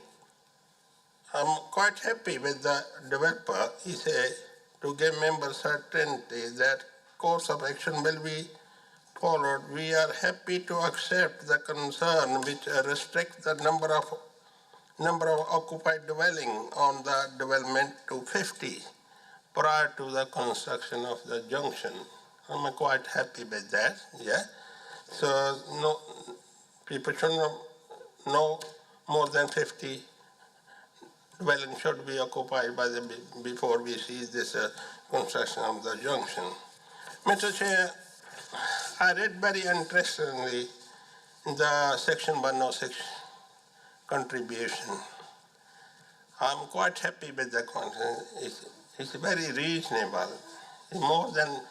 I'm quite happy with the developer. He said to give members certainty that course of action will be followed. We are happy to accept the concern which restricts the number of occupied dwelling on the development to 50 prior to the construction of the junction. I'm quite happy with that, So no, people should not, no more than 50 dwellings should be occupied before we see this construction of the junction. Mr. Chair, I read very interestingly the section 106 contribution. I'm quite happy with the content. It's very reasonable. It's more than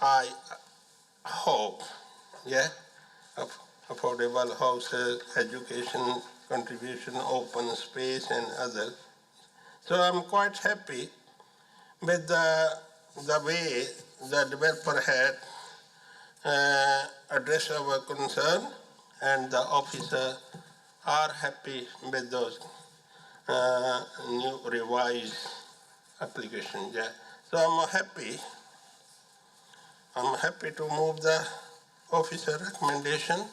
I hope, affordable houses, education, contribution, open space, and others. So I'm quite happy with the way the developer had addressed our concern, and the officer are happy with those new revised applications. So I'm happy to move the officer recommendation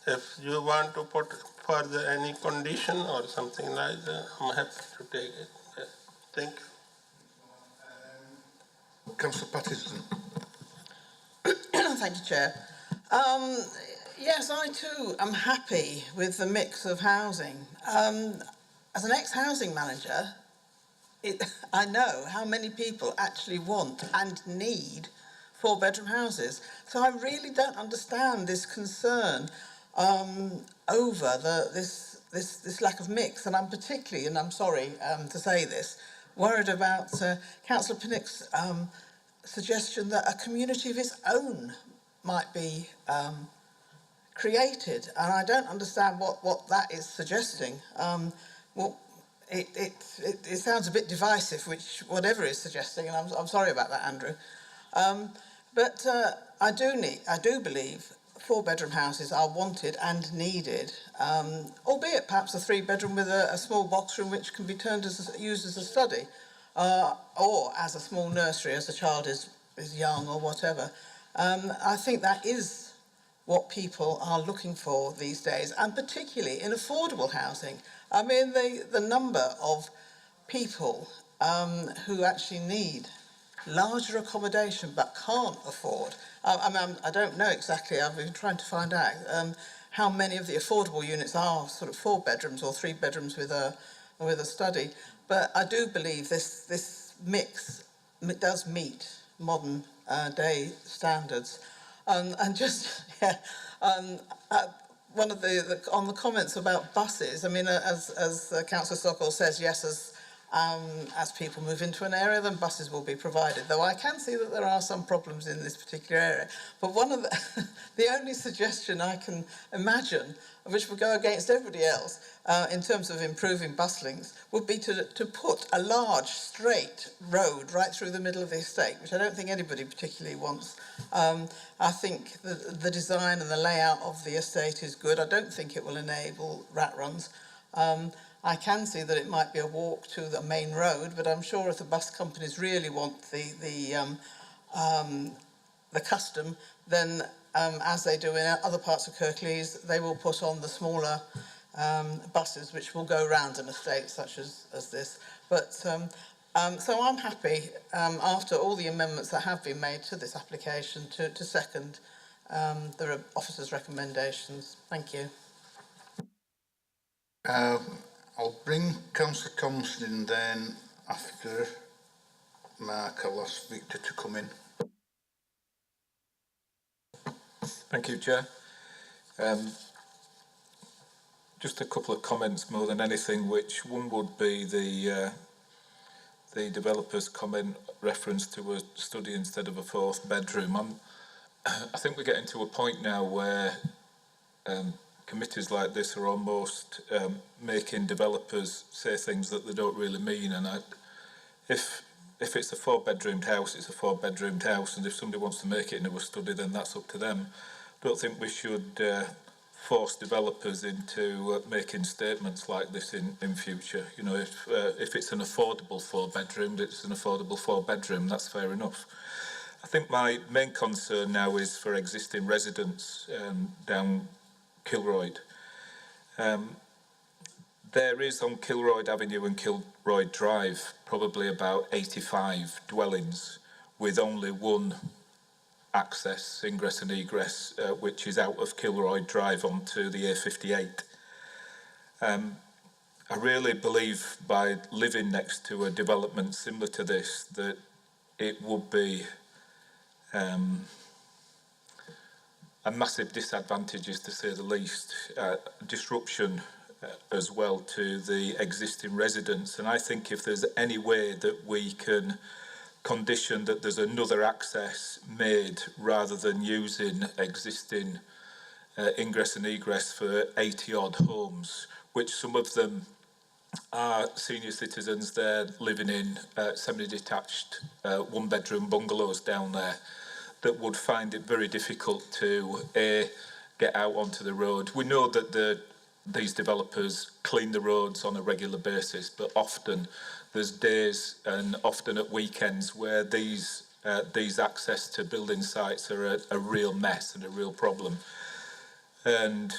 If you want to put further any condition or something like that, I'm happy to take it. Thank you.
Councillor Patterson.
Thank you, Chair. Yes, I too am happy with the mix of housing. As an ex-housing manager, I know how many people actually want and need 4-bedroom houses. So I really don't understand this concern over this lack of mix. And I'm particularly, and I'm sorry to say this, worried about Councillor Pinnock's suggestion that a community of its own might be created. And I don't understand what that is suggesting. Well, it sounds a bit divisive, which whatever is suggesting, and I'm sorry about that, Andrew. But I do believe 4-bedroom houses are wanted and needed, albeit perhaps a 3-bedroom with a small box room which can be used as a study, or as a small nursery as the child is young or whatever. I think that is what people are looking for these days, and particularly in affordable housing. I mean, the number of people who actually need larger accommodation but can't afford. I don't know exactly, I've been trying to find out how many of the affordable units are sort of 4 bedrooms or 3 bedrooms with a study, but I do believe this mix does meet modern day standards. And just, yeah, one of on the comments about buses, I mean, as Councillor Sokol says, yes, as people move into an area, then buses will be provided. Though I can see that there are some problems in this particular area. But one of the only suggestion I can imagine, which would go against everybody else, in terms of improving bus links, would be to put a large, straight road right through the middle of the estate, which I don't think anybody particularly wants. I think the design and the layout of the estate is good. I don't think it will enable rat runs. I can see that it might be a walk to the main road, but I'm sure if the bus companies really want the custom, then as they do in other parts of Kirklees, they will put on the smaller buses which will go round an estate such as this. But so I'm happy, after all the amendments that have been made to this application, to second the officer's recommendations. Thank you.
I'll bring Councillor Thompson in then. After Mark, I'll ask Victor to come in.
Thank you, Chair. Just a couple of comments more than anything, which one would be the developer's comment reference to a study instead of a 4th bedroom. I think we're getting to a point now where committees like this are almost making developers say things that they don't really mean. And if it's a 4-bedroomed house, it's a 4-bedroomed house, and if somebody wants to make it into a study, then that's up to them. I don't think we should force developers into making statements like this in future. You know, if it's an affordable 4-bedroom, it's an affordable 4-bedroom. That's fair enough. I think my main concern now is for existing residents down Kilroyd. There is on Kilroyd Avenue and Kilroyd Drive probably about 85 dwellings with only one access, ingress and egress, which is out of Kilroyd Drive onto the A58. I really believe by living next to a development similar to this that it would be a massive disadvantage, to say the least, disruption as well to the existing residents. And I think if there's any way that we can condition that there's another access made rather than using existing ingress and egress for 80 odd homes, which some of them are senior citizens there living in semi-detached 1-bedroom bungalows down there, that would find it very difficult to get out onto the road. We know that these developers clean the roads on a regular basis, but often there's days and often at weekends where these access to building sites are a real mess and a real problem. And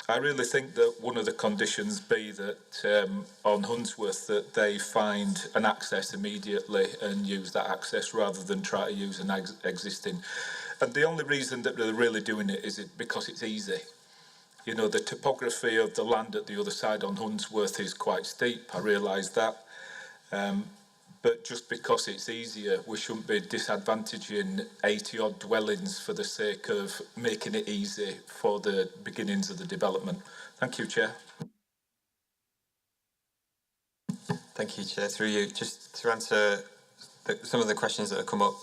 I really think that one of the conditions be that on Hunsworth that they find an access immediately and use that access rather than try to use an existing. And the only reason that they're really doing it is because it's easy. You know, the topography of the land at the other side on Hunsworth is quite steep, I realise that. But just because it's easier, we shouldn't be disadvantaging 80-odd dwellings for the sake of making it easy for the beginnings of the development. Thank you, Chair.
Thank you, Chair. Through you, just to answer some of the questions that have come up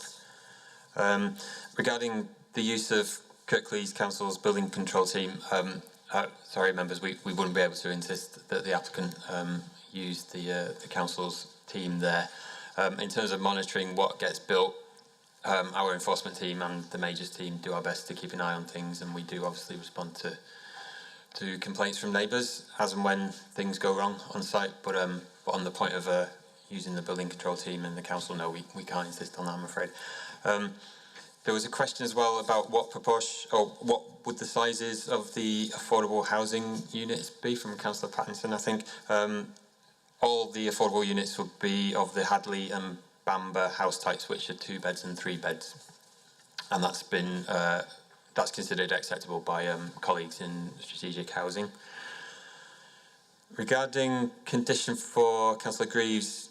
regarding the use of Kirklees Council's building control team. Sorry, members, we wouldn't be able to insist that the applicant use the council's team there. In terms of monitoring what gets built, our enforcement team and the majors team do our best to keep an eye on things, and we do obviously respond to complaints from neighbours as and when things go wrong on site. But on the point of using the building control team and the council, no, we can't insist on that, I'm afraid. There was a question as well about what proportion, or what would the sizes of the affordable housing units be, from Councillor Pattinson, I think. All the affordable units would be of the Hadley and Bamber house types, which are 2 beds and 3 beds, and that's been that's considered acceptable by colleagues in strategic housing. Regarding condition 4, Councillor Greaves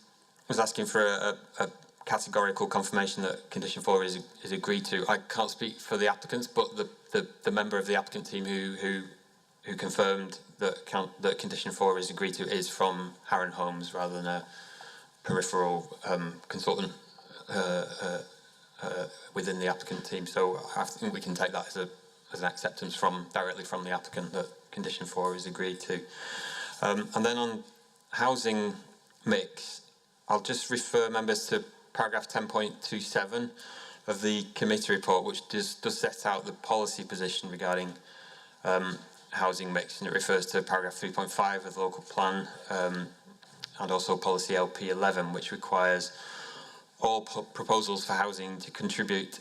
was asking for a categorical confirmation that condition 4 is agreed to. I can't speak for the applicants, but the member of the applicant team who confirmed that condition 4 is agreed to is from Harron Homes rather than a peripheral consultant within the applicant team. So I think we can take that as an acceptance directly from the applicant that condition 4 is agreed to. And then on housing mix, I'll just refer members to paragraph 10.27 of the committee report, which does set out the policy position regarding housing mix, and it refers to paragraph 3.5 of the local plan and also policy LP 11, which requires all proposals for housing to contribute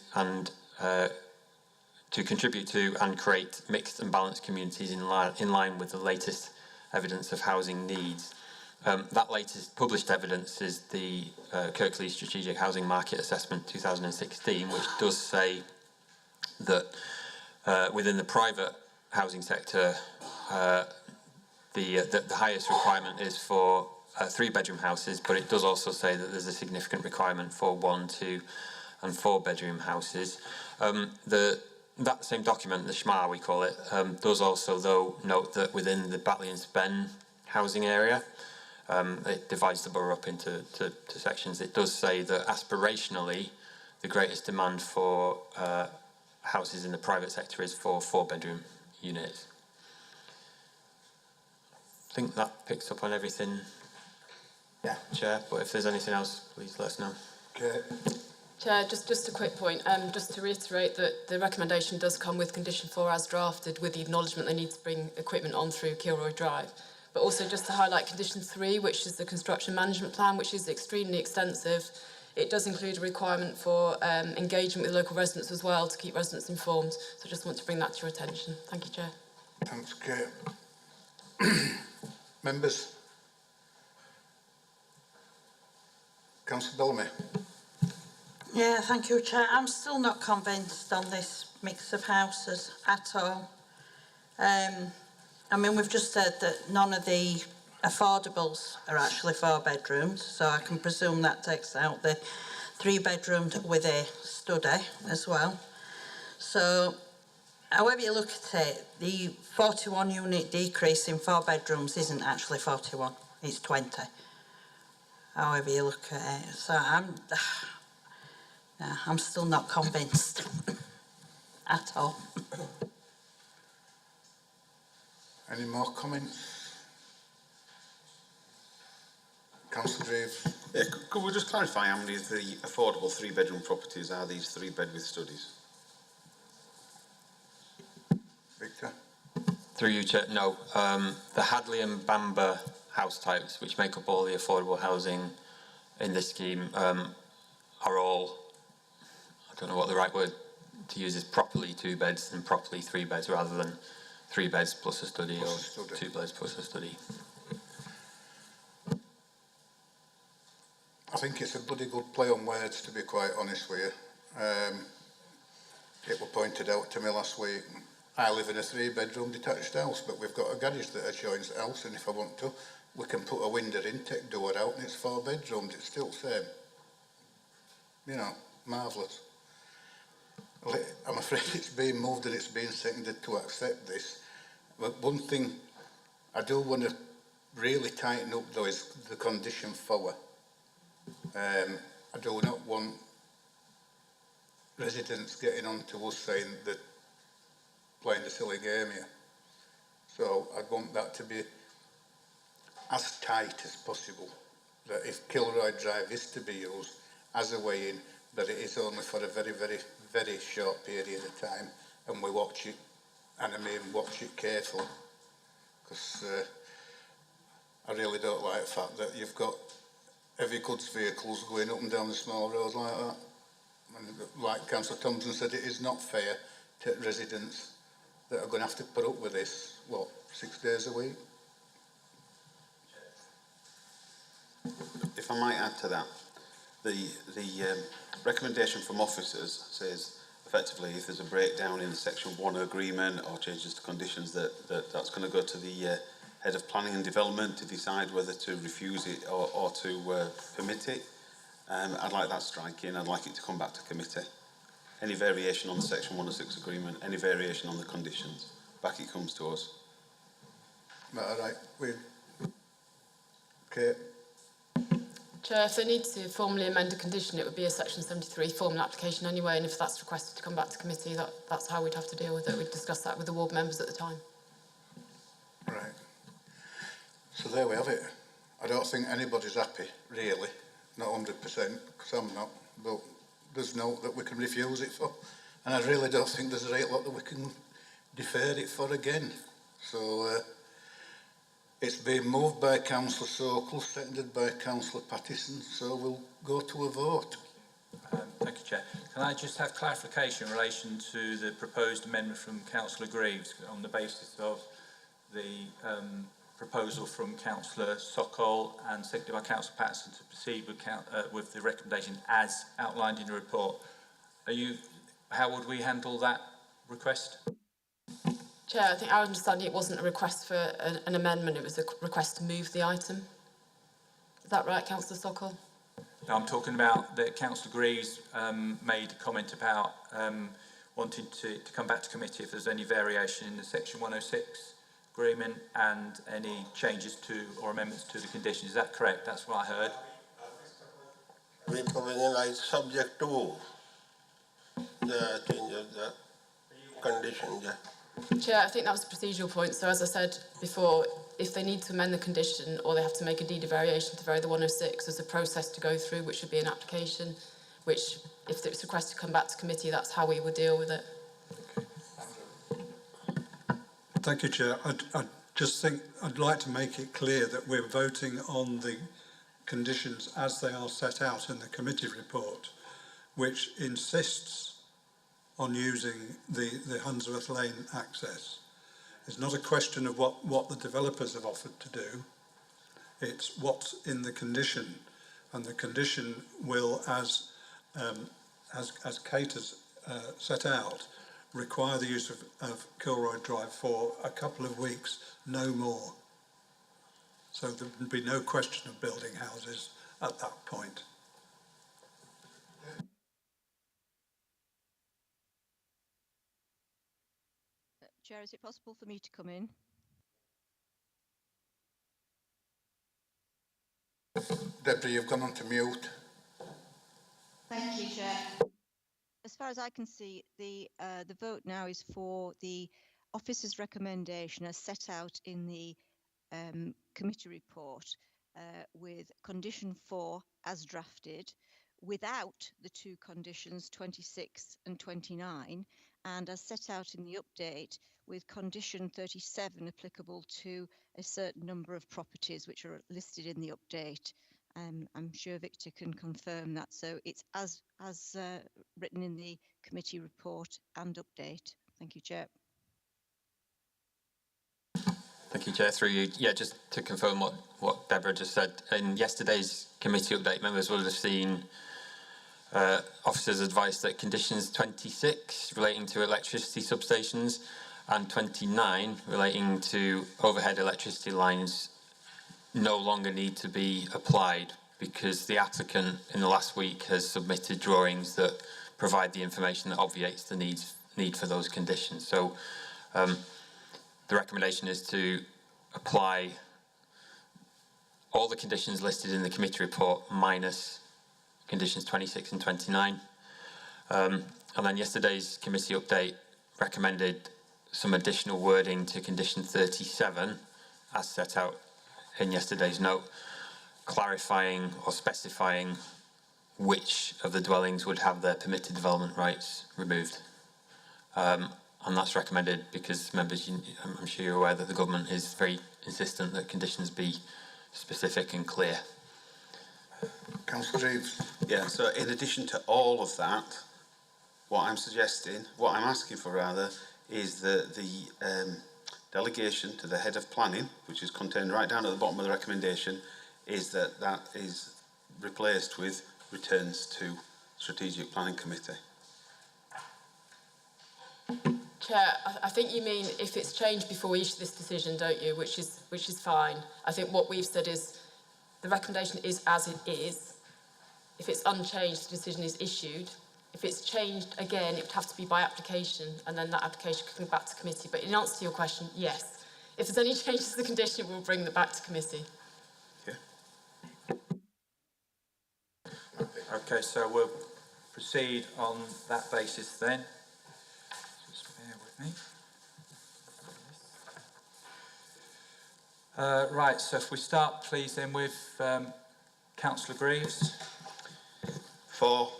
to and create mixed and balanced communities in line with the latest evidence of housing needs. That latest published evidence is the Kirklees Strategic Housing Market Assessment 2016, which does say that within the private housing sector, the highest requirement is for 3-bedroom houses, but it does also say that there's a significant requirement for 1, 2 and 4-bedroom houses. That same document, the SHMA we call it, does also though note that within the Batley and Spen housing area, it divides the borough up into sections. It does say that aspirationally the greatest demand for houses in the private sector is for 4-bedroom units. I think that picks up on everything, yeah, Chair, but if there's anything else, please let us know.
Okay.
Chair, just a quick point, just to reiterate that the recommendation does come with condition 4 as drafted, with the acknowledgement they need to bring equipment on through Kilroy Drive. But also just to highlight condition 3, which is the construction management plan, which is extremely extensive. It does include a requirement for engagement with local residents as well to keep residents informed. So I just want to bring that to your attention. Thank you, Chair.
Thanks, Kate. Members? Councillor Bellamy.
Yeah, thank you, Chair. I'm still not convinced on this mix of houses at all. I mean, we've just said that none of the affordables are actually 4 bedrooms, so I can presume that takes out the 3 bedrooms with a study as well. So, however you look at it, the 41 unit decrease in 4 bedrooms isn't actually 41, it's 20. However you look at it. So I'm still not convinced at all.
Any more comments? Councillor Graves.
Yeah, could we just clarify how many of the affordable 3-bedroom properties are these 3-bed with studies?
Victor?
Through you, Chair, no. The Hadley and Bamber house types, which make up all the affordable housing in this scheme, are all, I don't know what the right word to use is, properly 2 beds and properly 3 beds rather than 3 beds plus a study
Plus
or
a study.
2 beds plus a study.
I think it's a bloody good play on words, to be quite honest with you. It was pointed out to me last week, I live in a 3-bedroom detached house, but we've got a garage that adjoins the house, and if I want to, we can put a window in, take door out, and it's 4 bedrooms. It's still the same. You know, marvellous. I'm afraid it's being moved and it's being seconded to accept this. But one thing I do want to really tighten up, though, is the condition 4. I do not want residents getting on to us saying that playing a silly game here. So I want that to be as tight as possible, that if Kilroy Drive is to be used as a way in, that it is only for a very, very, very short period of time, and we watch it, and I mean watch it carefully, because I really don't like the fact that you've got heavy goods vehicles going up and down the small road like that. And like Councillor Thompson said, it is not fair to residents that are going to have to put up with this, what, 6 days a week?
If I might add to that, the recommendation from officers says effectively if there's a breakdown in the Section 1 agreement or changes to conditions, that's going to go to the Head of Planning and Development to decide whether to refuse it or to permit it. I'd like that striking. I'd like it to come back to committee. Any variation on the Section 106 agreement, any variation on the conditions, back it comes to us.
All right, okay.
Chair, if they need to formally amend a condition, it would be a Section 73 formal application anyway, and if that's requested to come back to committee, that's how we'd have to deal with it. We'd discuss that with the ward members at the time.
Right. So there we have it. I don't think anybody's happy, really. Not 100%, because I'm not, but there's no that we can refuse it for. And I really don't think there's a great lot that we can defer it for again. So it's been moved by Councillor Sokol, seconded by Councillor Pattison, so we'll go to a vote.
Thank you, Chair. Can I just have clarification in relation to the proposed amendment from Councillor Greaves on the basis of the proposal from Councillor Sokol and seconded by Councillor Pattison to proceed with the recommendation as outlined in the report? How would we handle that request?
Chair, I think our understanding it wasn't a request for an amendment, it was a request to move the item. Is that right, Councillor Sokol?
No, I'm talking about that Councillor Greaves made a comment about wanting to come back to committee if there's any variation in the Section 106 agreement and any changes to or amendments to the conditions. Is that correct? That's what I heard.
We provision like subject to the change of the condition, yeah.
Chair, I think that was a procedural point. So as I said before, if they need to amend the condition or they have to make a deed of variation to vary the 106, there's a process to go through, which would be an application, which if it's requested to come back to committee, that's how we would deal with it.
Thank you, Chair. I just think I'd like to make it clear that we're voting on the conditions as they are set out in the committee report, which insists on using the Hunsworth Lane access. It's not a question of what the developers have offered to do. It's what's in the condition, and the condition will, as Kate has set out, require the use of Kilroy Drive for a couple of weeks, no more. So there would be no question of building houses at that point.
Chair, is it possible for me to come in?
Deborah, you've gone on to mute.
Thank you, Chair. As far as I can see, the vote now is for the officer's recommendation as set out in the committee report with condition 4 as drafted, without the 2 conditions 26 and 29, and as set out in the update with condition 37 applicable to a certain number of properties which are listed in the update. I'm sure Victor can confirm that. So it's as written in the committee report and update. Thank you, Chair.
Thank you, Chair. Through you. Yeah, just to confirm what Deborah just said, in yesterday's committee update, members will have seen officers' advice that conditions 26 relating to electricity substations and 29 relating to overhead electricity lines no longer need to be applied because the applicant in the last week has submitted drawings that provide the information that obviates the need for those conditions. So the recommendation is to apply all the conditions listed in the committee report minus conditions 26 and 29. And then yesterday's committee update recommended some additional wording to condition 37 as set out in yesterday's note, clarifying or specifying which of the dwellings would have their permitted development rights removed. And that's recommended because members, I'm sure you're aware that the government is very insistent that conditions be specific and clear.
Councillor Reeves.
Yeah, so in addition to all of that, what I'm asking for rather, is that the delegation to the head of planning, which is contained right down at the bottom of the recommendation, is that is replaced with returns to Strategic Planning Committee.
Chair, I think you mean if it's changed before we issue this decision, don't you? Which is fine. I think what we've said is the recommendation is as it is. If it's unchanged, the decision is issued. If it's changed again, it would have to be by application, and then that application could come back to committee. But in answer to your question, yes. If there's any changes to the condition, we'll bring them back to committee.
Okay, so we'll proceed on that basis then. Just bear with me. Right, so if we start, please, then with Councillor Greaves.
For.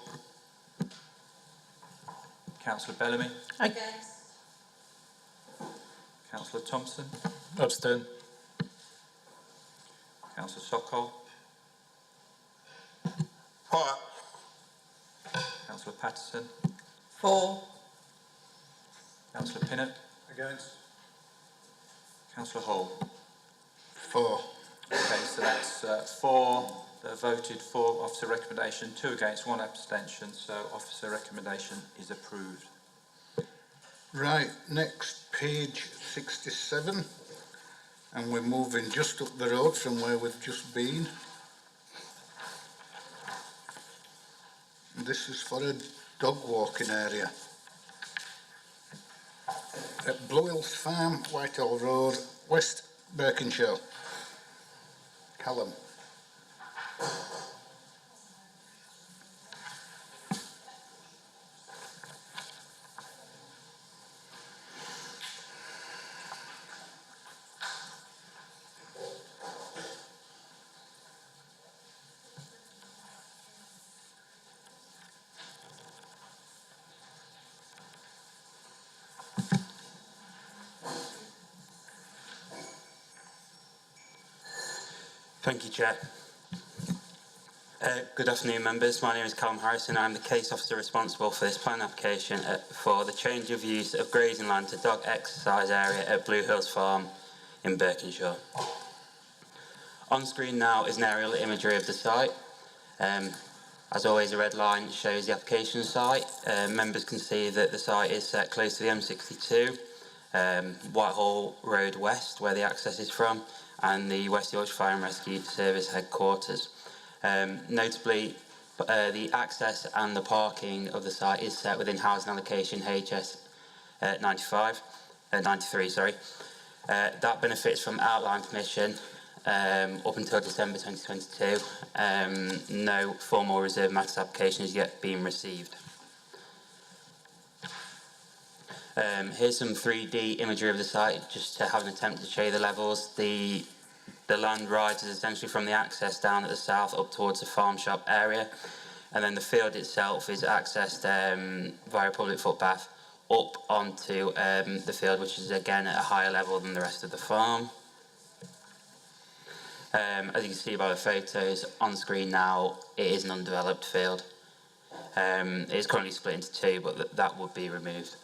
Councillor Bellamy.
Against.
Councillor Thompson.
Abstain.
Councillor Sokol.
For.
Councillor Patterson.
For.
Councillor Pinnock.
Against.
Councillor Hall.
For.
Okay, so that's 4 that voted for officer recommendation, 2 against, 1 abstention, so officer recommendation is approved.
Right, next page 67, and we're moving just up the road from where we've just been. And this is for a dog walking area. At Blue Hills Farm, Whitehall Road, West Birkenshell. Callum.
Thank you, Chair. Good afternoon, members. My name is Callum Harrison. I'm the case officer responsible for this plan application for the change of use of grazing land to dog exercise area at Blue Hills Farm in Birkenshell. On screen now is an aerial imagery of the site. As always, a red line shows the application site. Members can see that the site is set close to the M62, Whitehall Road West, where the access is from, and the West Yorkshire Fire and Rescue Service headquarters. Notably, the access and the parking of the site is set within housing allocation HS 93. That benefits from outline permission up until December 2022. No formal reserve matters application has yet been received. Here's some 3D imagery of the site, just to have an attempt to show you the levels. The land rises essentially from the access down at the south up towards the farm shop area, and then the field itself is accessed via a public footpath up onto the field, which is again at a higher level than the rest of the farm. As you can see by the photos on screen now, it is an undeveloped field. It is currently split into 2, but that would be removed.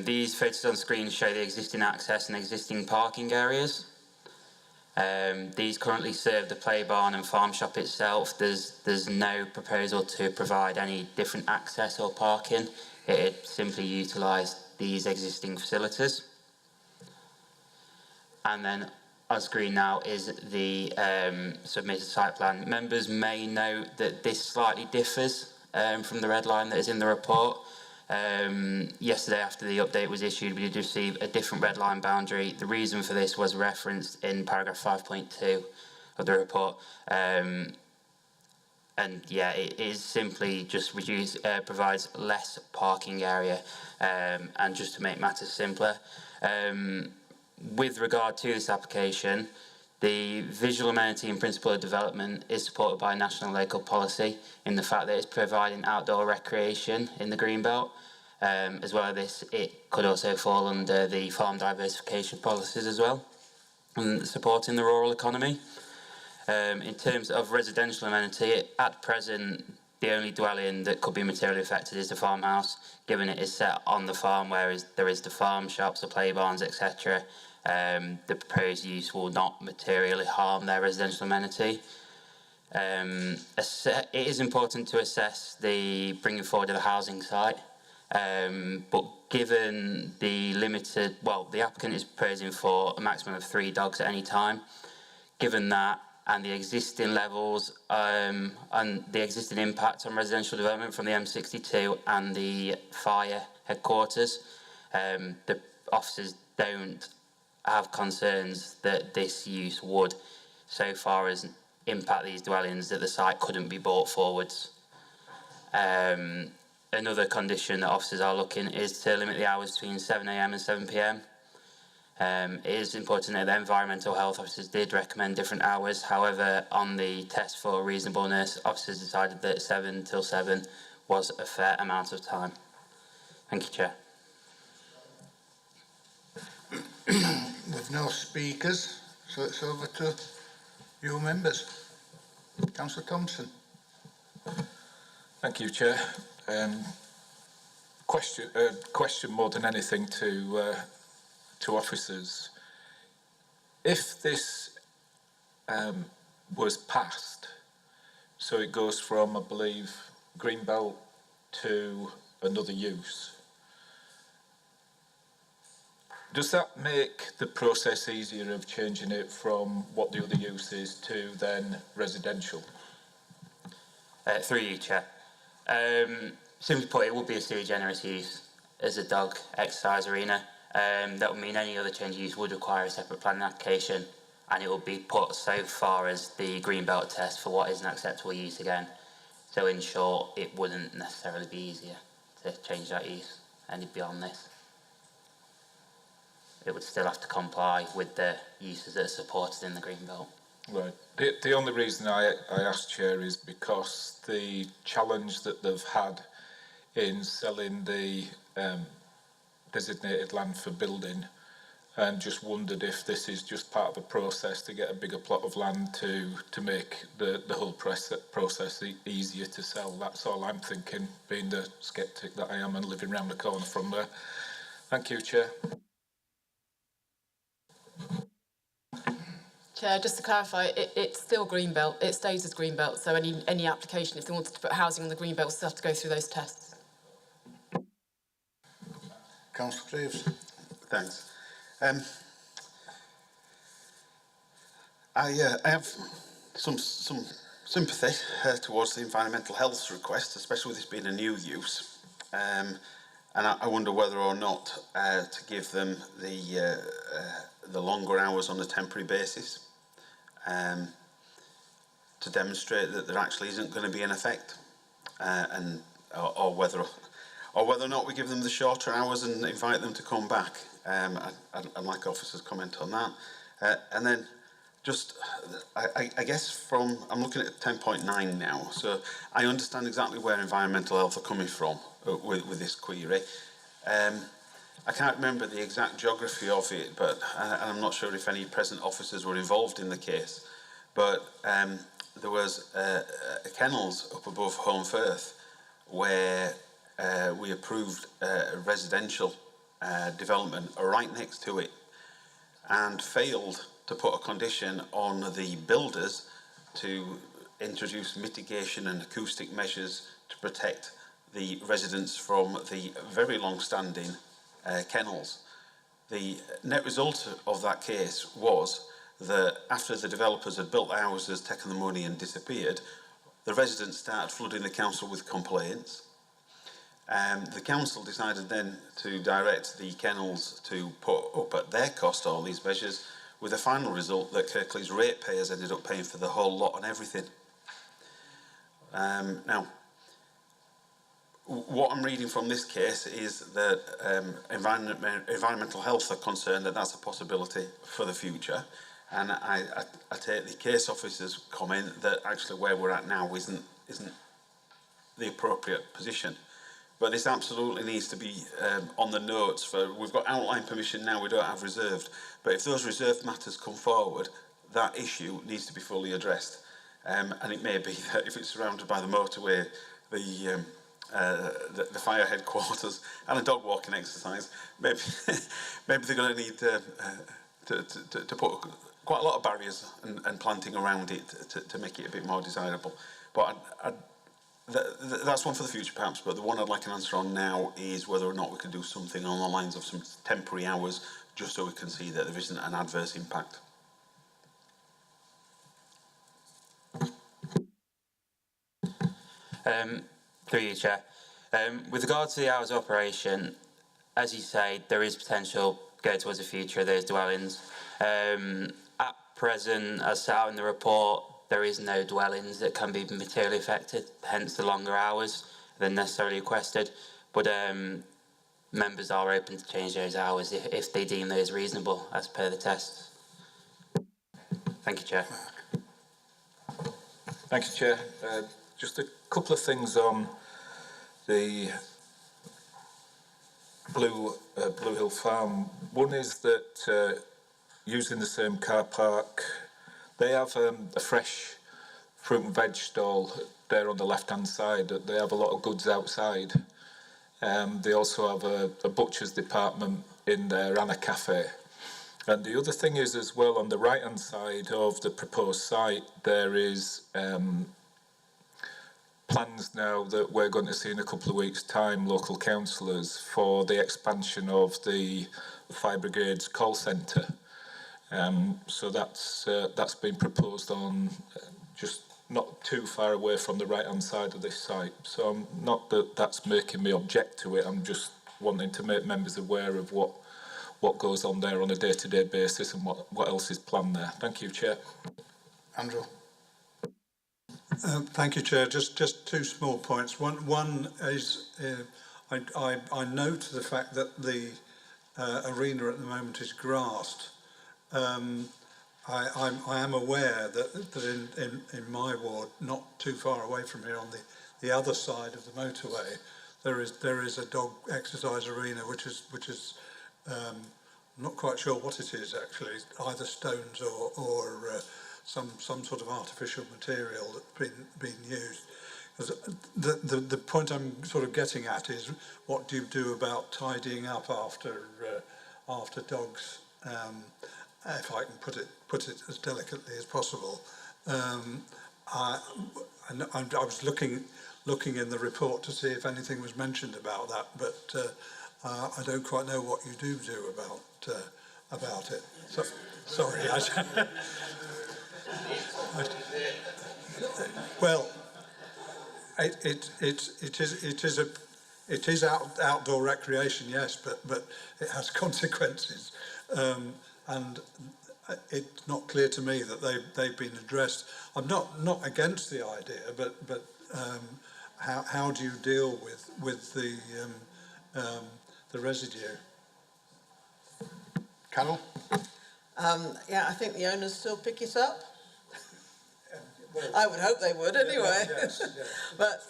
These photos on screen show the existing access and existing parking areas. These currently serve the play barn and farm shop itself. There's no proposal to provide any different access or parking. It simply utilise these existing facilities. And then on screen now is the submitted site plan. Members may note that this slightly differs from the red line that is in the report. Yesterday, after the update was issued, we did receive a different red line boundary. The reason for this was referenced in paragraph 5.2 of the report. And yeah, it is simply just provides less parking area, and just to make matters simpler. With regard to this application, the visual amenity and principle of development is supported by national and local policy in the fact that it's providing outdoor recreation in the greenbelt. As well as this, it could also fall under the farm diversification policies as well, and supporting the rural economy. In terms of residential amenity, at present, the only dwelling that could be materially affected is the farmhouse, given it is set on the farm, whereas there is the farm shops, the play barns, etc. The proposed use will not materially harm their residential amenity. It is important to assess the bringing forward of the housing site, but given the limited, well, the applicant is proposing for a maximum of 3 dogs at any time. Given that and the existing levels and the existing impact on residential development from the M62 and the fire headquarters, the officers don't have concerns that this use would, so far as impact these dwellings, that the site couldn't be brought forwards. Another condition that officers are looking is to limit the hours between 7 AM and 7 PM. It is important that the environmental health officers did recommend different hours. However, on the test for reasonableness, officers decided that 7 till 7 was a fair amount of time. Thank you, Chair.
With no speakers, so it's over to you members. Councillor Thompson.
Thank you, Chair. Question more than anything to officers. If this was passed, so it goes from, I believe, greenbelt to another use, does that make the process easier of changing it from what the other use is to then residential?
Through you, Chair. Simply put, it would be a sui generis use as a dog exercise arena. That would mean any other change of use would require a separate planning application, and it would be put so far as the greenbelt test for what is an acceptable use again. So in short, it wouldn't necessarily be easier to change that use any beyond this. It would still have to comply with the uses that are supported in the greenbelt.
Right. The only reason I asked, Chair, is because the challenge that they've had in selling the designated land for building, and just wondered if this is just part of the process to get a bigger plot of land to make the whole process easier to sell. That's all I'm thinking, being the sceptic that I am and living round the corner from there. Thank you, Chair.
Chair, just to clarify, it's still greenbelt. It stays as greenbelt. So any application, if they wanted to put housing on the greenbelt, will still have to go through those tests.
Councillor Graves.
Thanks. I have some sympathy towards the environmental health request, especially with this being a new use. And I wonder whether or not to give them the longer hours on a temporary basis, to demonstrate that there actually isn't going to be an effect, or whether or not we give them the shorter hours and invite them to come back. I'd like officers' comment on that. And then just, I guess I'm looking at 10.9 now, so I understand exactly where environmental health are coming from with this query. I can't remember the exact geography of it, but I'm not sure if any present officers were involved in the case, but there was a kennels up above Hunsworth where we approved a residential development right next to it and failed to put a condition on the builders to introduce mitigation and acoustic measures to protect the residents from the very long-standing kennels. The net result of that case was that after the developers had built the houses, taken the money and disappeared, the residents started flooding the council with complaints. The council decided then to direct the kennels to put up at their cost all these measures, with the final result that Kirklees ratepayers ended up paying for the whole lot and everything. Now, what I'm reading from this case is that environmental health are concerned that that's a possibility for the future, and I take the case officer's comment that actually where we're at now isn't the appropriate position. But this absolutely needs to be on the notes. We've got outline permission now, we don't have reserved, but if those reserved matters come forward, that issue needs to be fully addressed. And it may be that if it's surrounded by the motorway, the fire headquarters and a dog walking exercise, maybe they're going to need to put quite a lot of barriers and planting around it to make it a bit more desirable. But that's one for the future perhaps, but the one I'd like an answer on now is whether or not we can do something on the lines of some temporary hours, just so we can see that there isn't an adverse impact.
Through you, Chair. With regard to the hours of operation, as you say, there is potential going towards the future of those dwellings. At present, as set out in the report, there is no dwellings that can be materially affected, hence the longer hours than necessarily requested. But members are open to change those hours if they deem those reasonable as per the tests. Thank you, Chair.
Thank you, Chair. Just a couple of things on the Blue Hill Farm. One is that using the same car park, they have a fresh fruit and veg stall there on the left-hand side. They have a lot of goods outside. They also have a butcher's department in there and a cafe. And the other thing is as well, on the right-hand side of the proposed site, there is plans now that we're going to see in a couple of weeks' time, local councillors, for the expansion of the Fire Brigade's call centre. So that's been proposed on just not too far away from the right-hand side of this site. So not that that's making me object to it, I'm just wanting to make members aware of what goes on there on a day-to-day basis and what else is planned there. Thank you, Chair.
Andrew.
Thank you, Chair. Just two small points. One is I note the fact that the arena at the moment is grassed. I am aware that in my ward, not too far away from here, on the other side of the motorway, there is a dog exercise arena which is I'm not quite sure what it is actually, either stones or some sort of artificial material that's been used. The point I'm sort of getting at is, what do you do about tidying up after dogs? If I can put it as delicately as possible. I was looking in the report to see if anything was mentioned about that, but I don't quite know what you do about it. So, sorry. Well, it is outdoor recreation, yes, but it has consequences, and it's not clear to me that they've been addressed. I'm not against the idea, but how do you deal with the residue?
Carol?
Yeah, I think the owners still pick it up. I would hope they would anyway.
Yes.
But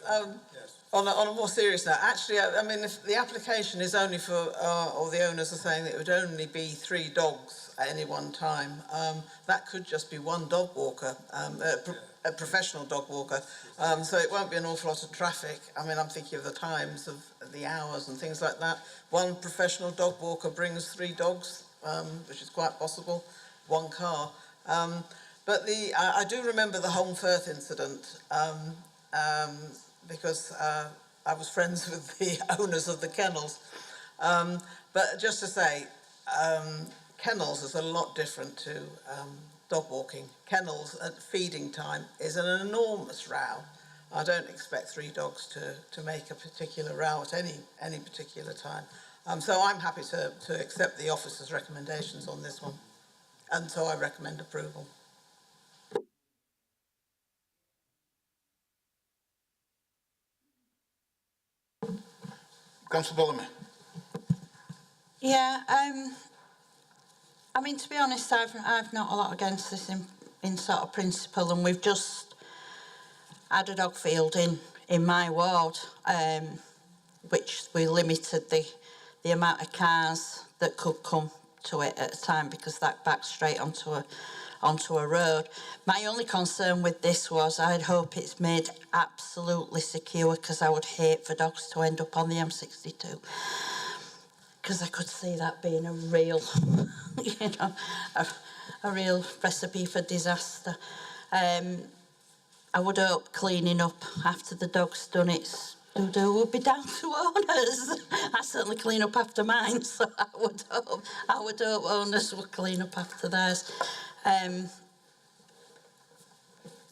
on a more serious note, actually, I mean, if the application is only for, or the owners are saying that it would only be 3 dogs at any one time, that could just be one dog walker. a professional dog walker, so it won't be an awful lot of traffic. I mean, I'm thinking of the times of the hours and things like that. One professional dog walker brings 3 dogs, which is quite possible, 1 car. But I do remember the Hunsworth incident because I was friends with the owners of the kennels. But just to say, kennels is a lot different to dog walking. Kennels at feeding time is an enormous row. I don't expect 3 dogs to make a particular row at any particular time. So I'm happy to accept the officer's recommendations on this one. And so I recommend approval.
Councillor Bellamy.
Yeah, I mean, to be honest, I've not a lot against this in sort of principle, and we've just had a dog field in my ward, which we limited the amount of cars that could come to it at a time because that backs straight onto a road. My only concern with this was I'd hope it's made absolutely secure, because I would hate for dogs to end up on the M62. Because I could see that being a real, you know, a real recipe for disaster. I would hope cleaning up after the dog's done its doo-doo would be down to owners. I certainly clean up after mine, so I would hope owners would clean up after theirs.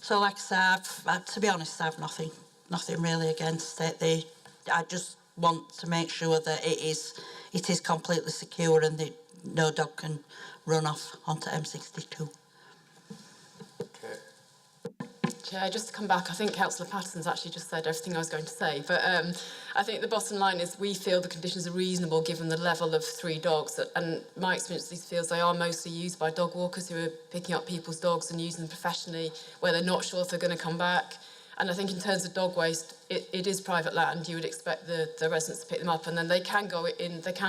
So, like I say, to be honest, I've nothing really against it. I just want to make sure that it is completely secure and that no dog can run off onto M62.
Chair, just to come back, I think Councillor Patterson's actually just said everything I was going to say, but I think the bottom line is we feel the conditions are reasonable given the level of 3 dogs, and my experience of these fields, they are mostly used by dog walkers who are picking up people's dogs and using them professionally where they're not sure if they're going to come back. And I think in terms of dog waste, it is private land. You would expect the residents to pick them up, and then they can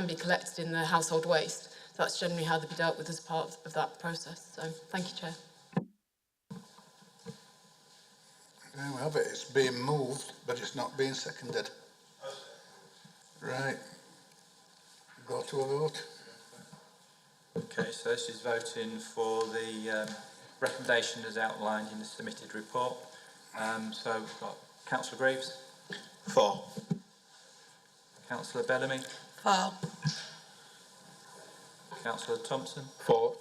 be collected in the household waste. So that's generally how they'd be dealt with as part of that process. So thank you, Chair.
There we have it. It's being moved, but it's not being seconded. Right. Go to a vote.
Okay, so this is voting for the recommendation as outlined in the submitted report. So we've got Councillor Greaves.
For.
Councillor Bellamy.
For.
Councillor Thompson.
For.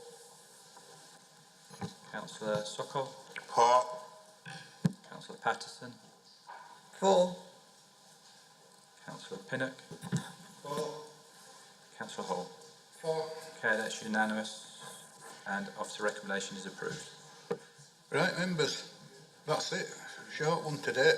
Councillor Sokol.
For.
Councillor Patterson.
For.
Councillor Pinnock.
For.
Councillor Hall.
For.
Okay, that's unanimous, and officer recommendation is approved.
Right, members, that's it. Short one today.